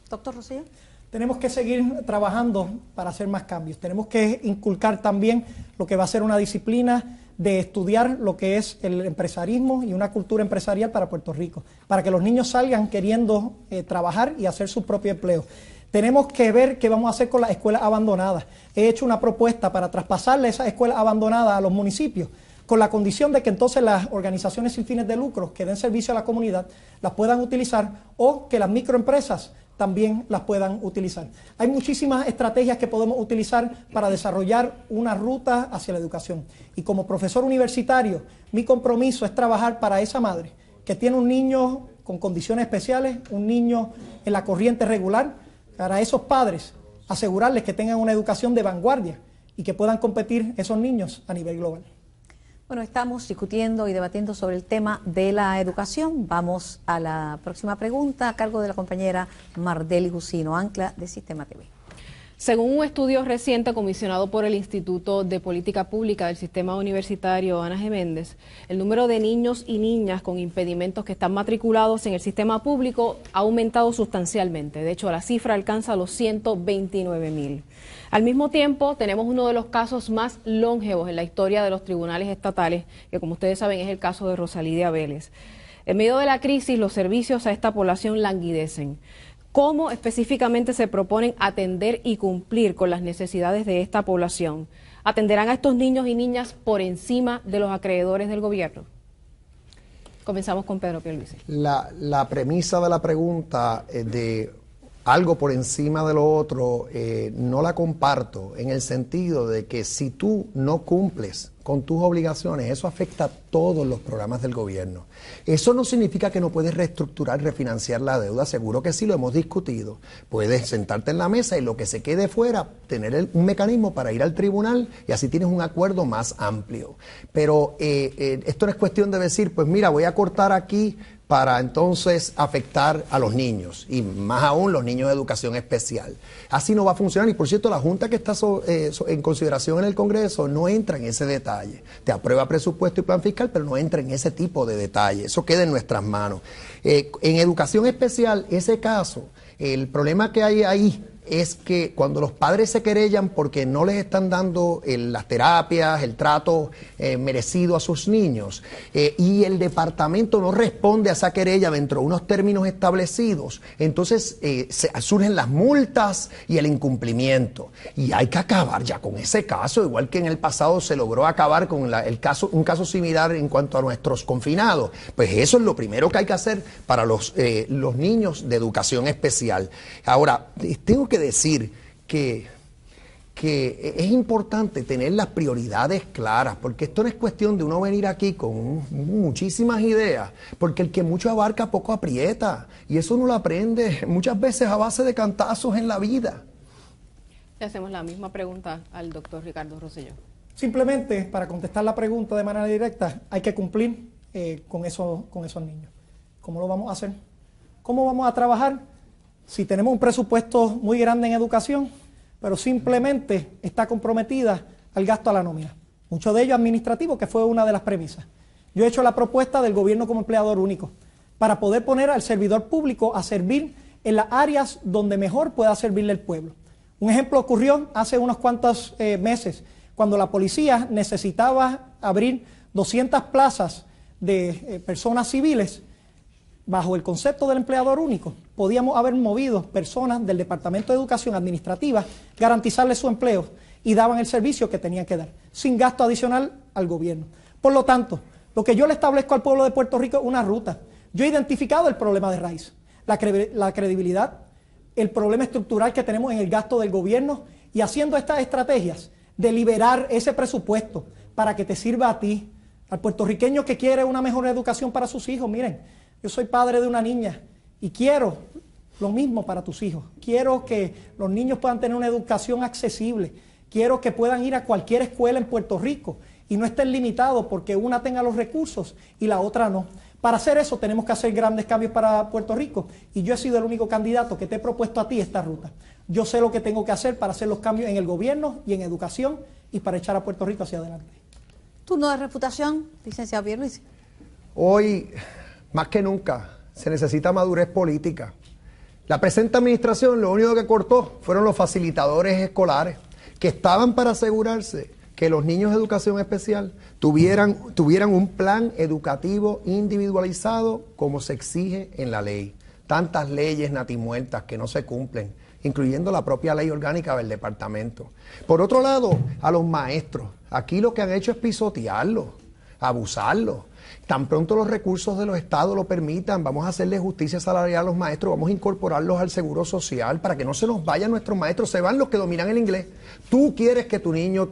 Doctor Rosselló. Tenemos que seguir trabajando para hacer más cambios. Tenemos que inculcar también lo que va a ser una disciplina de estudiar lo que es el empresarismo y una cultura empresarial para Puerto Rico, para que los niños salgan queriendo trabajar y hacer su propio empleo. Tenemos que ver qué vamos a hacer con las escuelas abandonadas. He hecho una propuesta para traspasarle esas escuelas abandonadas a los municipios, con la condición de que entonces las organizaciones sin fines de lucro que den servicio a la comunidad las puedan utilizar o que las microempresas también las puedan utilizar. Hay muchísimas estrategias que podemos utilizar para desarrollar una ruta hacia la educación. Y como profesor universitario, mi compromiso es trabajar para esa madre que tiene un niño con condiciones especiales, un niño en la corriente regular, para esos padres, asegurarles que tengan una educación de vanguardia y que puedan competir esos niños a nivel global. Bueno, estamos discutiendo y debatiendo sobre el tema de la educación. Vamos a la próxima pregunta a cargo de la compañera Mardeli Jusino, ancla de Sistema TV. Según un estudio reciente comisionado por el Instituto de Política Pública del Sistema Universitario Ana G. Méndez, el número de niños y niñas con impedimentos que están matriculados en el sistema público ha aumentado sustancialmente. De hecho, la cifra alcanza los 129,000. Al mismo tiempo, tenemos uno de los casos más longevos en la historia de los tribunales estatales, que como ustedes saben es el caso de Rosalía Vélez. En medio de la crisis, los servicios a esta población languidecen. ¿Cómo específicamente se proponen atender y cumplir con las necesidades de esta población? ¿Atenderán a estos niños y niñas por encima de los acreedores del gobierno? Comenzamos con Pedro Pierluisi. La premisa de la pregunta de algo por encima de lo otro, no la comparto en el sentido de que si tú no cumples con tus obligaciones, eso afecta a todos los programas del gobierno. Eso no significa que no puedes reestructurar, refinanciar la deuda, seguro que sí, lo hemos discutido. Puedes sentarte en la mesa y lo que se quede fuera, tener un mecanismo para ir al tribunal y así tienes un acuerdo más amplio. Pero esto no es cuestión de decir, pues mira, voy a cortar aquí para entonces afectar a los niños y más aún los niños de educación especial. Así no va a funcionar y por cierto la Junta que está en consideración en el Congreso no entra en ese detalle. Te aprueba presupuesto y plan fiscal pero no entra en ese tipo de detalle, eso queda en nuestras manos. En educación especial, ese caso, el problema que hay ahí es que cuando los padres se querellan porque no les están dando las terapias, el trato merecido a sus niños, y el departamento no responde a esa querella dentro de unos términos establecidos, entonces surgen las multas y el incumplimiento. Y hay que acabar ya con ese caso, igual que en el pasado se logró acabar con un caso similar en cuanto a nuestros confinados. Pues eso es lo primero que hay que hacer para los niños de educación especial. Ahora, tengo que decir que es importante tener las prioridades claras, porque esto no es cuestión de uno venir aquí con muchísimas ideas, porque el que mucho abarca poco aprieta, y eso uno lo aprende muchas veces a base de cantazos en la vida. Le hacemos la misma pregunta al doctor Ricardo Rosselló. Simplemente, para contestar la pregunta de manera directa, hay que cumplir con esos niños. ¿Cómo lo vamos a hacer? ¿Cómo vamos a trabajar? Si tenemos un presupuesto muy grande en educación, pero simplemente está comprometida al gasto a la nómina. Mucho de ello administrativo, que fue una de las premisas. Yo he hecho la propuesta del gobierno como empleador único, para poder poner al servidor público a servir en las áreas donde mejor pueda servirle al pueblo. Un ejemplo ocurrió hace unos cuantos meses, cuando la policía necesitaba abrir 200 plazas de personas civiles. Bajo el concepto del empleador único, podíamos haber movido personas del Departamento de Educación Administrativa, garantizarles su empleo y daban el servicio que tenían que dar, sin gasto adicional al gobierno. Por lo tanto, lo que yo le establezco al pueblo de Puerto Rico es una ruta. Yo he identificado el problema de raíz, la credibilidad, el problema estructural que tenemos en el gasto del gobierno y haciendo estas estrategias de liberar ese presupuesto para que te sirva a ti, al puertorriqueño que quiere una mejor educación para sus hijos. Miren, yo soy padre de una niña y quiero lo mismo para tus hijos. Quiero que los niños puedan tener una educación accesible. Quiero que puedan ir a cualquier escuela en Puerto Rico y no estén limitados porque una tenga los recursos y la otra no. Para hacer eso tenemos que hacer grandes cambios para Puerto Rico y yo he sido el único candidato que te he propuesto a ti esta ruta. Yo sé lo que tengo que hacer para hacer los cambios en el gobierno y en educación y para echar a Puerto Rico hacia adelante. Turno de reputación, licenciado Pierluisi. Hoy, más que nunca, se necesita madurez política. La presente administración lo único que cortó fueron los facilitadores escolares que estaban para asegurarse que los niños de educación especial tuvieran un plan educativo individualizado como se exige en la ley. Tantas leyes natimuertas que no se cumplen, incluyendo la propia ley orgánica del departamento. Por otro lado, a los maestros, aquí lo que han hecho es pisotearlos, abusarlos. Tan pronto los recursos de los estados lo permitan, vamos a hacerle justicia salarial a los maestros, vamos a incorporarlos al seguro social para que no se nos vayan nuestros maestros, se van los que dominan el inglés. Tú quieres que tu niño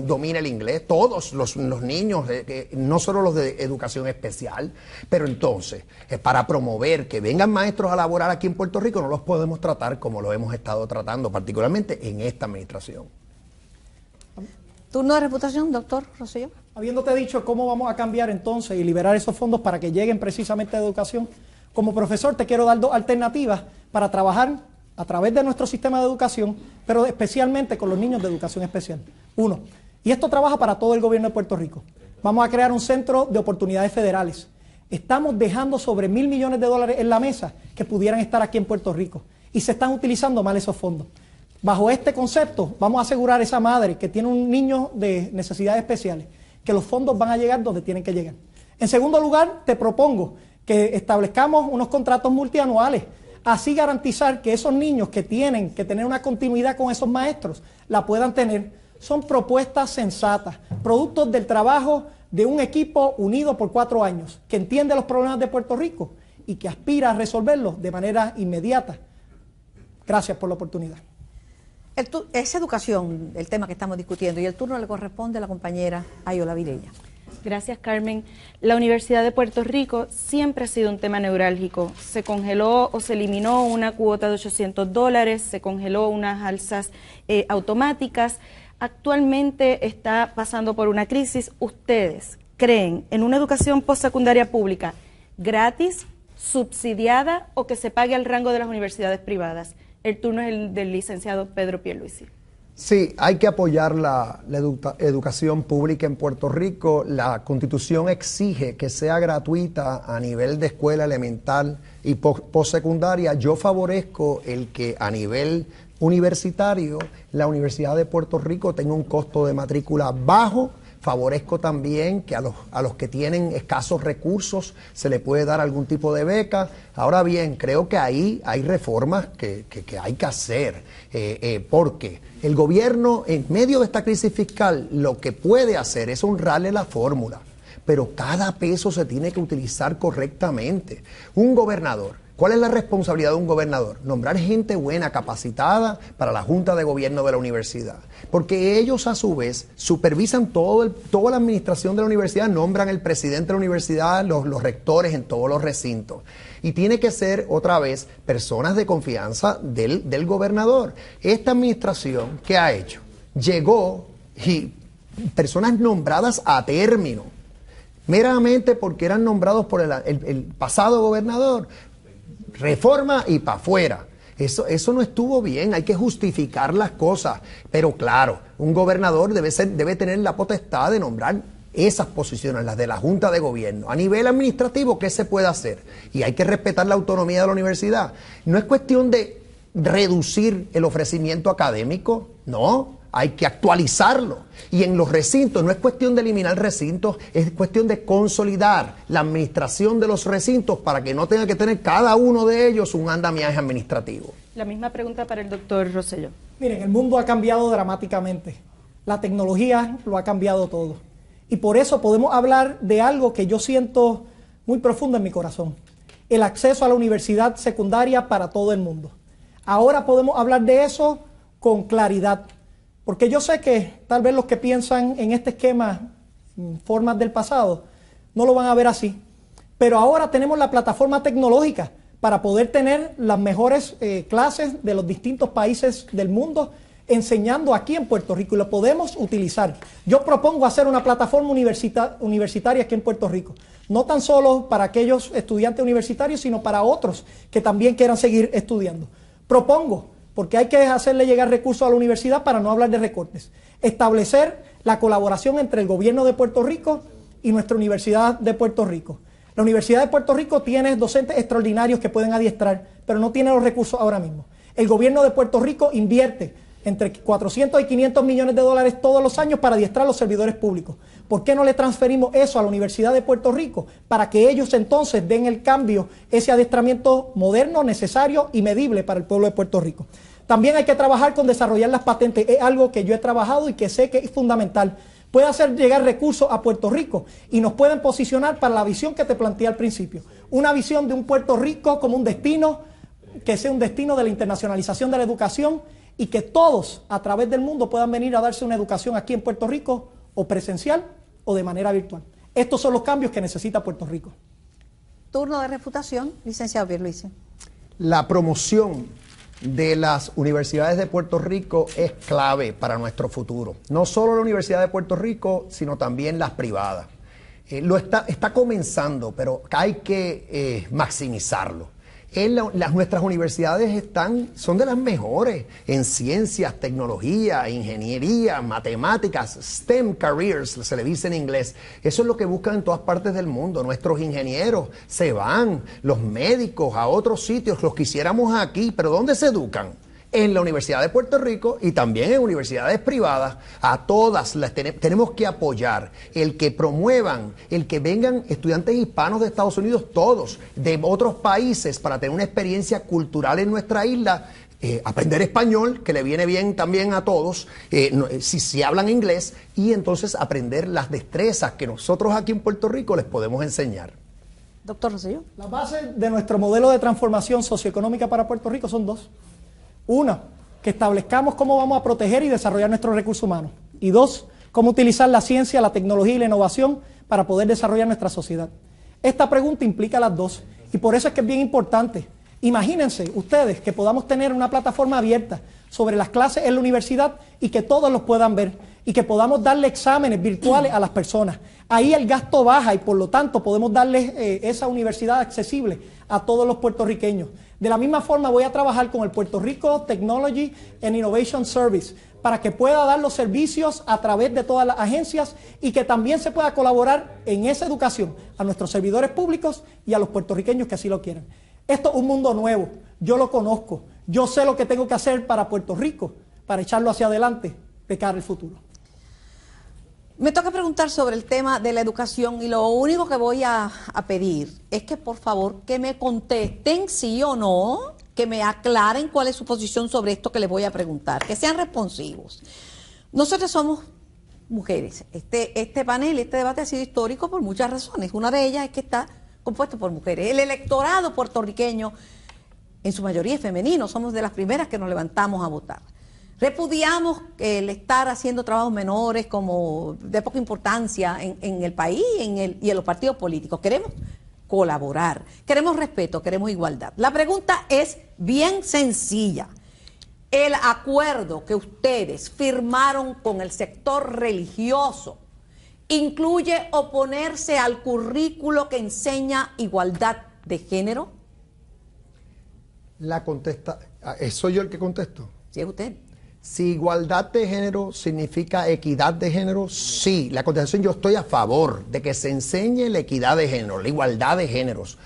domine el inglés, todos los niños, no solo los de educación especial, pero entonces, para promover que vengan maestros a laborar aquí en Puerto Rico, no los podemos tratar como lo hemos estado tratando, particularmente en esta administración. Turno de reputación, doctor Rosselló. Habiéndote dicho cómo vamos a cambiar entonces y liberar esos fondos para que lleguen precisamente a educación, como profesor te quiero dar dos alternativas para trabajar a través de nuestro sistema de educación, pero especialmente con los niños de educación especial. Uno, y esto trabaja para todo el gobierno de Puerto Rico. Vamos a crear un centro de oportunidades federales. Estamos dejando sobre $1.000 millones en la mesa que pudieran estar aquí en Puerto Rico y se están utilizando mal esos fondos. Bajo este concepto, vamos a asegurar a esa madre que tiene un niño de necesidades especiales, que los fondos van a llegar donde tienen que llegar. En segundo lugar, te propongo que establezcamos unos contratos multianuales, así garantizar que esos niños que tienen que tener una continuidad con esos maestros, la puedan tener. Son propuestas sensatas, productos del trabajo de un equipo unido por 4 años, que entiende los problemas de Puerto Rico y que aspira a resolverlos de manera inmediata. Gracias por la oportunidad. Es educación el tema que estamos discutiendo y el turno le corresponde a la compañera Ayola Vilella. Gracias, Carmen. La Universidad de Puerto Rico siempre ha sido un tema neurálgico. Se congeló o se eliminó una cuota de $800, se congeló unas alzas automáticas. Actualmente está pasando por una crisis. ¿Ustedes creen en una educación postsecundaria pública gratis, subsidiada o que se pague al rango de las universidades privadas? El turno es el del licenciado Pedro Pierluisi. Sí, hay que apoyar la educación pública en Puerto Rico. La Constitución exige que sea gratuita a nivel de escuela elemental y postsecundaria. Yo favorezco el que a nivel universitario la Universidad de Puerto Rico tenga un costo de matrícula bajo. Favorezco también que a los que tienen escasos recursos se le puede dar algún tipo de beca. Ahora bien, creo que ahí hay reformas que hay que hacer, porque el gobierno en medio de esta crisis fiscal lo que puede hacer es honrarle la fórmula, pero cada peso se tiene que utilizar correctamente. Un gobernador, ¿cuál es la responsabilidad de un gobernador? Nombrar gente buena, capacitada para la Junta de Gobierno de la universidad. Porque ellos a su vez supervisan toda la administración de la universidad, nombran el presidente de la universidad, los rectores en todos los recintos. Y tiene que ser otra vez personas de confianza del gobernador. Esta administración, ¿qué ha hecho? Llegó y personas nombradas a término, meramente porque eran nombrados por el pasado gobernador. Reforma y para afuera. Eso no estuvo bien, hay que justificar las cosas. Pero claro, un gobernador debe tener la potestad de nombrar esas posiciones, las de la Junta de Gobierno. A nivel administrativo, ¿qué se puede hacer? Y hay que respetar la autonomía de la universidad. No es cuestión de reducir el ofrecimiento académico, no. Hay que actualizarlo. Y en los recintos, no es cuestión de eliminar recintos, es cuestión de consolidar la administración de los recintos para que no tenga que tener cada uno de ellos un andamiaje administrativo. La misma pregunta para el doctor Rosselló. Miren, el mundo ha cambiado dramáticamente. La tecnología lo ha cambiado todo. Y por eso podemos hablar de algo que yo siento muy profundo en mi corazón: el acceso a la universidad secundaria para todo el mundo. Ahora podemos hablar de eso con claridad, porque yo sé que tal vez los que piensan en este esquema, formas del pasado, no lo van a ver así. Pero ahora tenemos la plataforma tecnológica para poder tener las mejores clases de los distintos países del mundo enseñando aquí en Puerto Rico, y lo podemos utilizar. Yo propongo hacer una plataforma universitaria aquí en Puerto Rico, no tan solo para aquellos estudiantes universitarios, sino para otros que también quieran seguir estudiando. Propongo, porque hay que hacerle llegar recursos a la universidad para no hablar de recortes, establecer la colaboración entre el gobierno de Puerto Rico y nuestra Universidad de Puerto Rico. La Universidad de Puerto Rico tiene docentes extraordinarios que pueden adiestrar, pero no tiene los recursos ahora mismo. El gobierno de Puerto Rico invierte entre 400 y 500 millones de dólares todos los años para adiestrar a los servidores públicos. ¿Por qué no le transferimos eso a la Universidad de Puerto Rico para que ellos entonces den el cambio, ese adiestramiento moderno, necesario y medible para el pueblo de Puerto Rico? También hay que trabajar con desarrollar las patentes. Es algo que yo he trabajado y que sé que es fundamental. Puede hacer llegar recursos a Puerto Rico y nos pueden posicionar para la visión que te planteé al principio. Una visión de un Puerto Rico como un destino, que sea un destino de la internacionalización de la educación, y que todos a través del mundo puedan venir a darse una educación aquí en Puerto Rico, o presencial o de manera virtual. Estos son los cambios que necesita Puerto Rico. Turno de refutación, licenciado Pierluisi. La promoción de las universidades de Puerto Rico es clave para nuestro futuro. No solo la Universidad de Puerto Rico, sino también las privadas. Está comenzando, pero hay que maximizarlo. Nuestras universidades son de las mejores en ciencias, tecnología, ingeniería, matemáticas, STEM careers, se le dice en inglés. Eso es lo que buscan en todas partes del mundo. Nuestros ingenieros se van, los médicos a otros sitios, los quisiéramos aquí, pero ¿dónde se educan? En la Universidad de Puerto Rico y también en universidades privadas. A todas las tenemos que apoyar el que promuevan, el que vengan estudiantes hispanos de Estados Unidos, todos, de otros países, para tener una experiencia cultural en nuestra isla, aprender español, que le viene bien también a todos, si hablan inglés, y entonces aprender las destrezas que nosotros aquí en Puerto Rico les podemos enseñar. Doctor Rosselló. Las bases de nuestro modelo de transformación socioeconómica para Puerto Rico son dos. Una, que establezcamos cómo vamos a proteger y desarrollar nuestros recursos humanos. Y dos, cómo utilizar la ciencia, la tecnología y la innovación para poder desarrollar nuestra sociedad. Esta pregunta implica las dos, y por eso es que es bien importante. Imagínense ustedes que podamos tener una plataforma abierta sobre las clases en la universidad y que todos los puedan ver, y que podamos darle exámenes virtuales a las personas. Ahí el gasto baja y por lo tanto podemos darles esa universidad accesible a todos los puertorriqueños. De la misma forma voy a trabajar con el Puerto Rico Technology and Innovation Service para que pueda dar los servicios a través de todas las agencias y que también se pueda colaborar en esa educación a nuestros servidores públicos y a los puertorriqueños que así lo quieran. Esto es un mundo nuevo, yo lo conozco, yo sé lo que tengo que hacer para Puerto Rico, para echarlo hacia adelante de cara al futuro. Me toca preguntar sobre el tema de la educación y lo único que voy a pedir es que por favor que me contesten sí o no, que me aclaren cuál es su posición sobre esto que les voy a preguntar, que sean responsivos. Nosotros somos mujeres. Este panel, este debate ha sido histórico por muchas razones. Una de ellas es que está compuesto por mujeres. El electorado puertorriqueño, en su mayoría es femenino, somos de las primeras que nos levantamos a votar. Repudiamos el estar haciendo trabajos menores como de poca importancia en el país y en los partidos políticos. Queremos colaborar, queremos respeto, queremos igualdad. La pregunta es bien sencilla. El acuerdo que ustedes firmaron con el sector religioso incluye oponerse al currículo que enseña igualdad de género. ¿Soy yo el que contesto? Sí, es usted. Si igualdad de género significa equidad de género, sí. La contestación, yo estoy a favor de que se enseñe la equidad de género, la igualdad de géneros,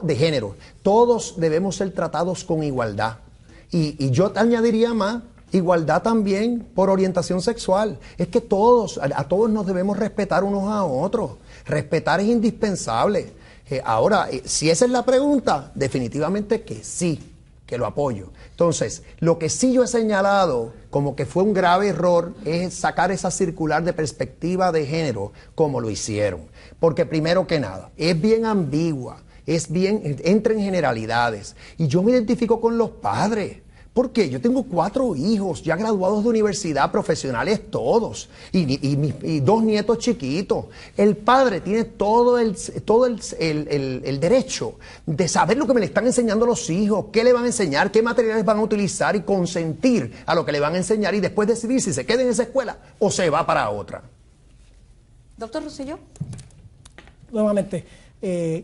de género. Todos debemos ser tratados con igualdad. Y yo añadiría más, igualdad también por orientación sexual. Es que a todos nos debemos respetar unos a otros. Respetar es indispensable. Ahora, si esa es la pregunta, definitivamente que sí. que lo apoyo. Entonces, lo que sí yo he señalado como que fue un grave error es sacar esa circular de perspectiva de género como lo hicieron. Porque primero que nada, es bien ambigua, entra en generalidades. Y yo me identifico con los padres. ¿Por qué? Yo tengo 4 hijos ya graduados de universidad, profesionales todos, y 2 nietos chiquitos. El padre tiene todo el derecho de saber lo que me le están enseñando los hijos, qué le van a enseñar, qué materiales van a utilizar y consentir a lo que le van a enseñar y después decidir si se queda en esa escuela o se va para otra. Doctor Rosselló. Nuevamente,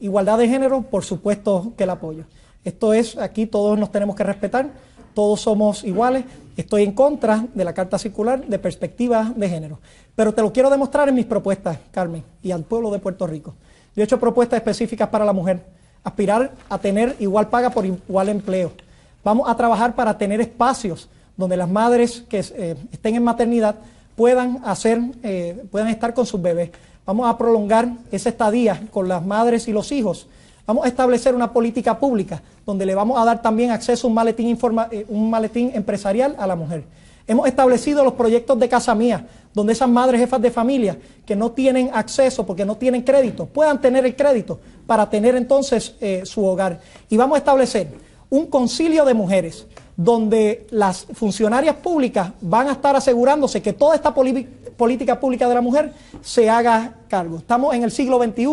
igualdad de género, por supuesto que el apoyo. Esto es, aquí todos nos tenemos que respetar. Todos somos iguales. Estoy en contra de la Carta Circular de perspectiva de género. Pero te lo quiero demostrar en mis propuestas, Carmen, y al pueblo de Puerto Rico. Yo he hecho propuestas específicas para la mujer. Aspirar a tener igual paga por igual empleo. Vamos a trabajar para tener espacios donde las madres que estén en maternidad puedan estar con sus bebés. Vamos a prolongar esa estadía con las madres y los hijos. Vamos a establecer una política pública donde le vamos a dar también acceso a un maletín empresarial a la mujer. Hemos establecido los proyectos de Casa Mía, donde esas madres jefas de familia que no tienen acceso porque no tienen crédito, puedan tener el crédito para tener entonces su hogar. Y vamos a establecer un concilio de mujeres donde las funcionarias públicas van a estar asegurándose que toda esta política pública de la mujer se haga cargo. Estamos en el siglo XXI.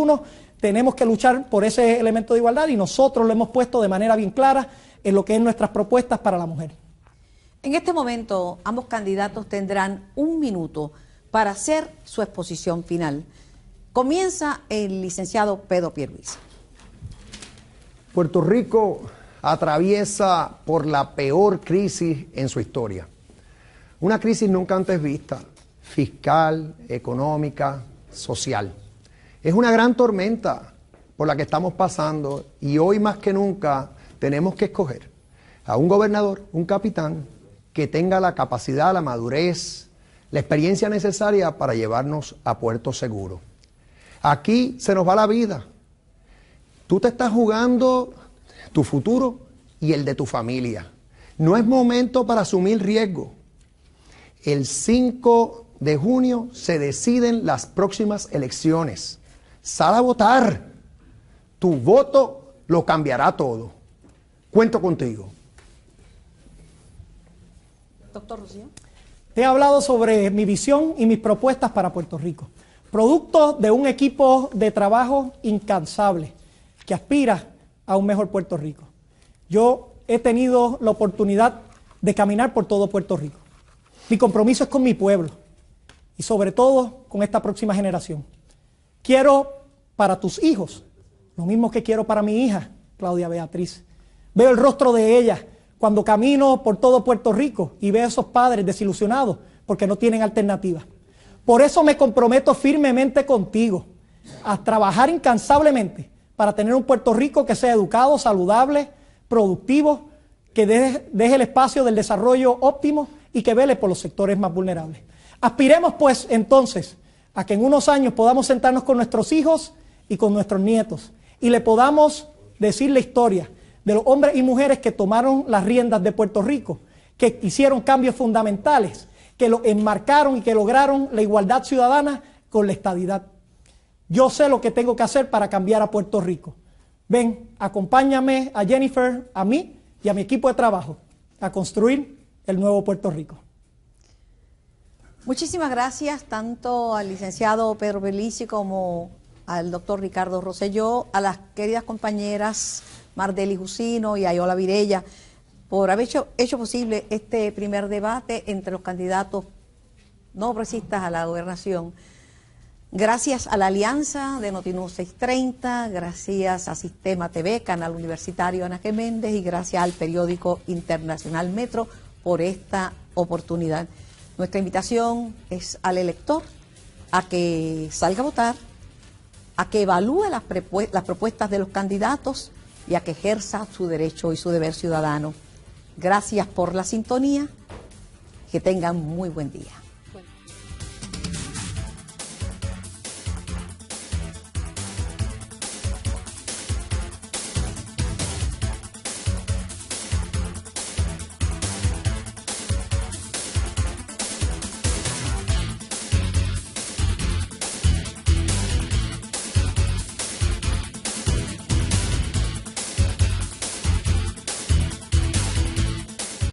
Tenemos que luchar por ese elemento de igualdad y nosotros lo hemos puesto de manera bien clara en lo que es nuestras propuestas para la mujer. En este momento, ambos candidatos tendrán 1 minuto para hacer su exposición final. Comienza el licenciado Pedro Pierluisi. Puerto Rico atraviesa por la peor crisis en su historia. Una crisis nunca antes vista, fiscal, económica, social. Es una gran tormenta por la que estamos pasando y hoy más que nunca tenemos que escoger a un gobernador, un capitán, que tenga la capacidad, la madurez, la experiencia necesaria para llevarnos a puerto seguro. Aquí se nos va la vida. Tú te estás jugando tu futuro y el de tu familia. No es momento para asumir riesgo. El 5 de junio se deciden las próximas elecciones. Sal a votar. Tu voto lo cambiará todo. Cuento contigo. Doctor Rosselló. Te he hablado sobre mi visión y mis propuestas para Puerto Rico. Producto de un equipo de trabajo incansable que aspira a un mejor Puerto Rico. Yo he tenido la oportunidad de caminar por todo Puerto Rico. Mi compromiso es con mi pueblo y sobre todo con esta próxima generación. Quiero para tus hijos lo mismo que quiero para mi hija, Claudia Beatriz. Veo el rostro de ella cuando camino por todo Puerto Rico y veo a esos padres desilusionados porque no tienen alternativa. Por eso me comprometo firmemente contigo a trabajar incansablemente para tener un Puerto Rico que sea educado, saludable, productivo, que deje el espacio del desarrollo óptimo y que vele por los sectores más vulnerables. Aspiremos pues entonces a que en unos años podamos sentarnos con nuestros hijos y con nuestros nietos y le podamos decir la historia de los hombres y mujeres que tomaron las riendas de Puerto Rico, que hicieron cambios fundamentales, que lo enmarcaron y que lograron la igualdad ciudadana con la estadidad. Yo sé lo que tengo que hacer para cambiar a Puerto Rico. Ven, acompáñame a Jennifer, a mí y a mi equipo de trabajo a construir el nuevo Puerto Rico. Muchísimas gracias tanto al licenciado Pedro Pierluisi como al doctor Ricardo Rosselló, a las queridas compañeras Mardeli Jusino y Ayola Virella por haber hecho posible este primer debate entre los candidatos no progresistas a la gobernación. Gracias a la alianza de Notinews 630, gracias a Sistema TV, Canal Universitario Ana G. Méndez y gracias al periódico internacional Metro por esta oportunidad. Nuestra invitación es al elector a que salga a votar, a que evalúe las propuestas de los candidatos y a que ejerza su derecho y su deber ciudadano. Gracias por la sintonía. Que tengan muy buen día.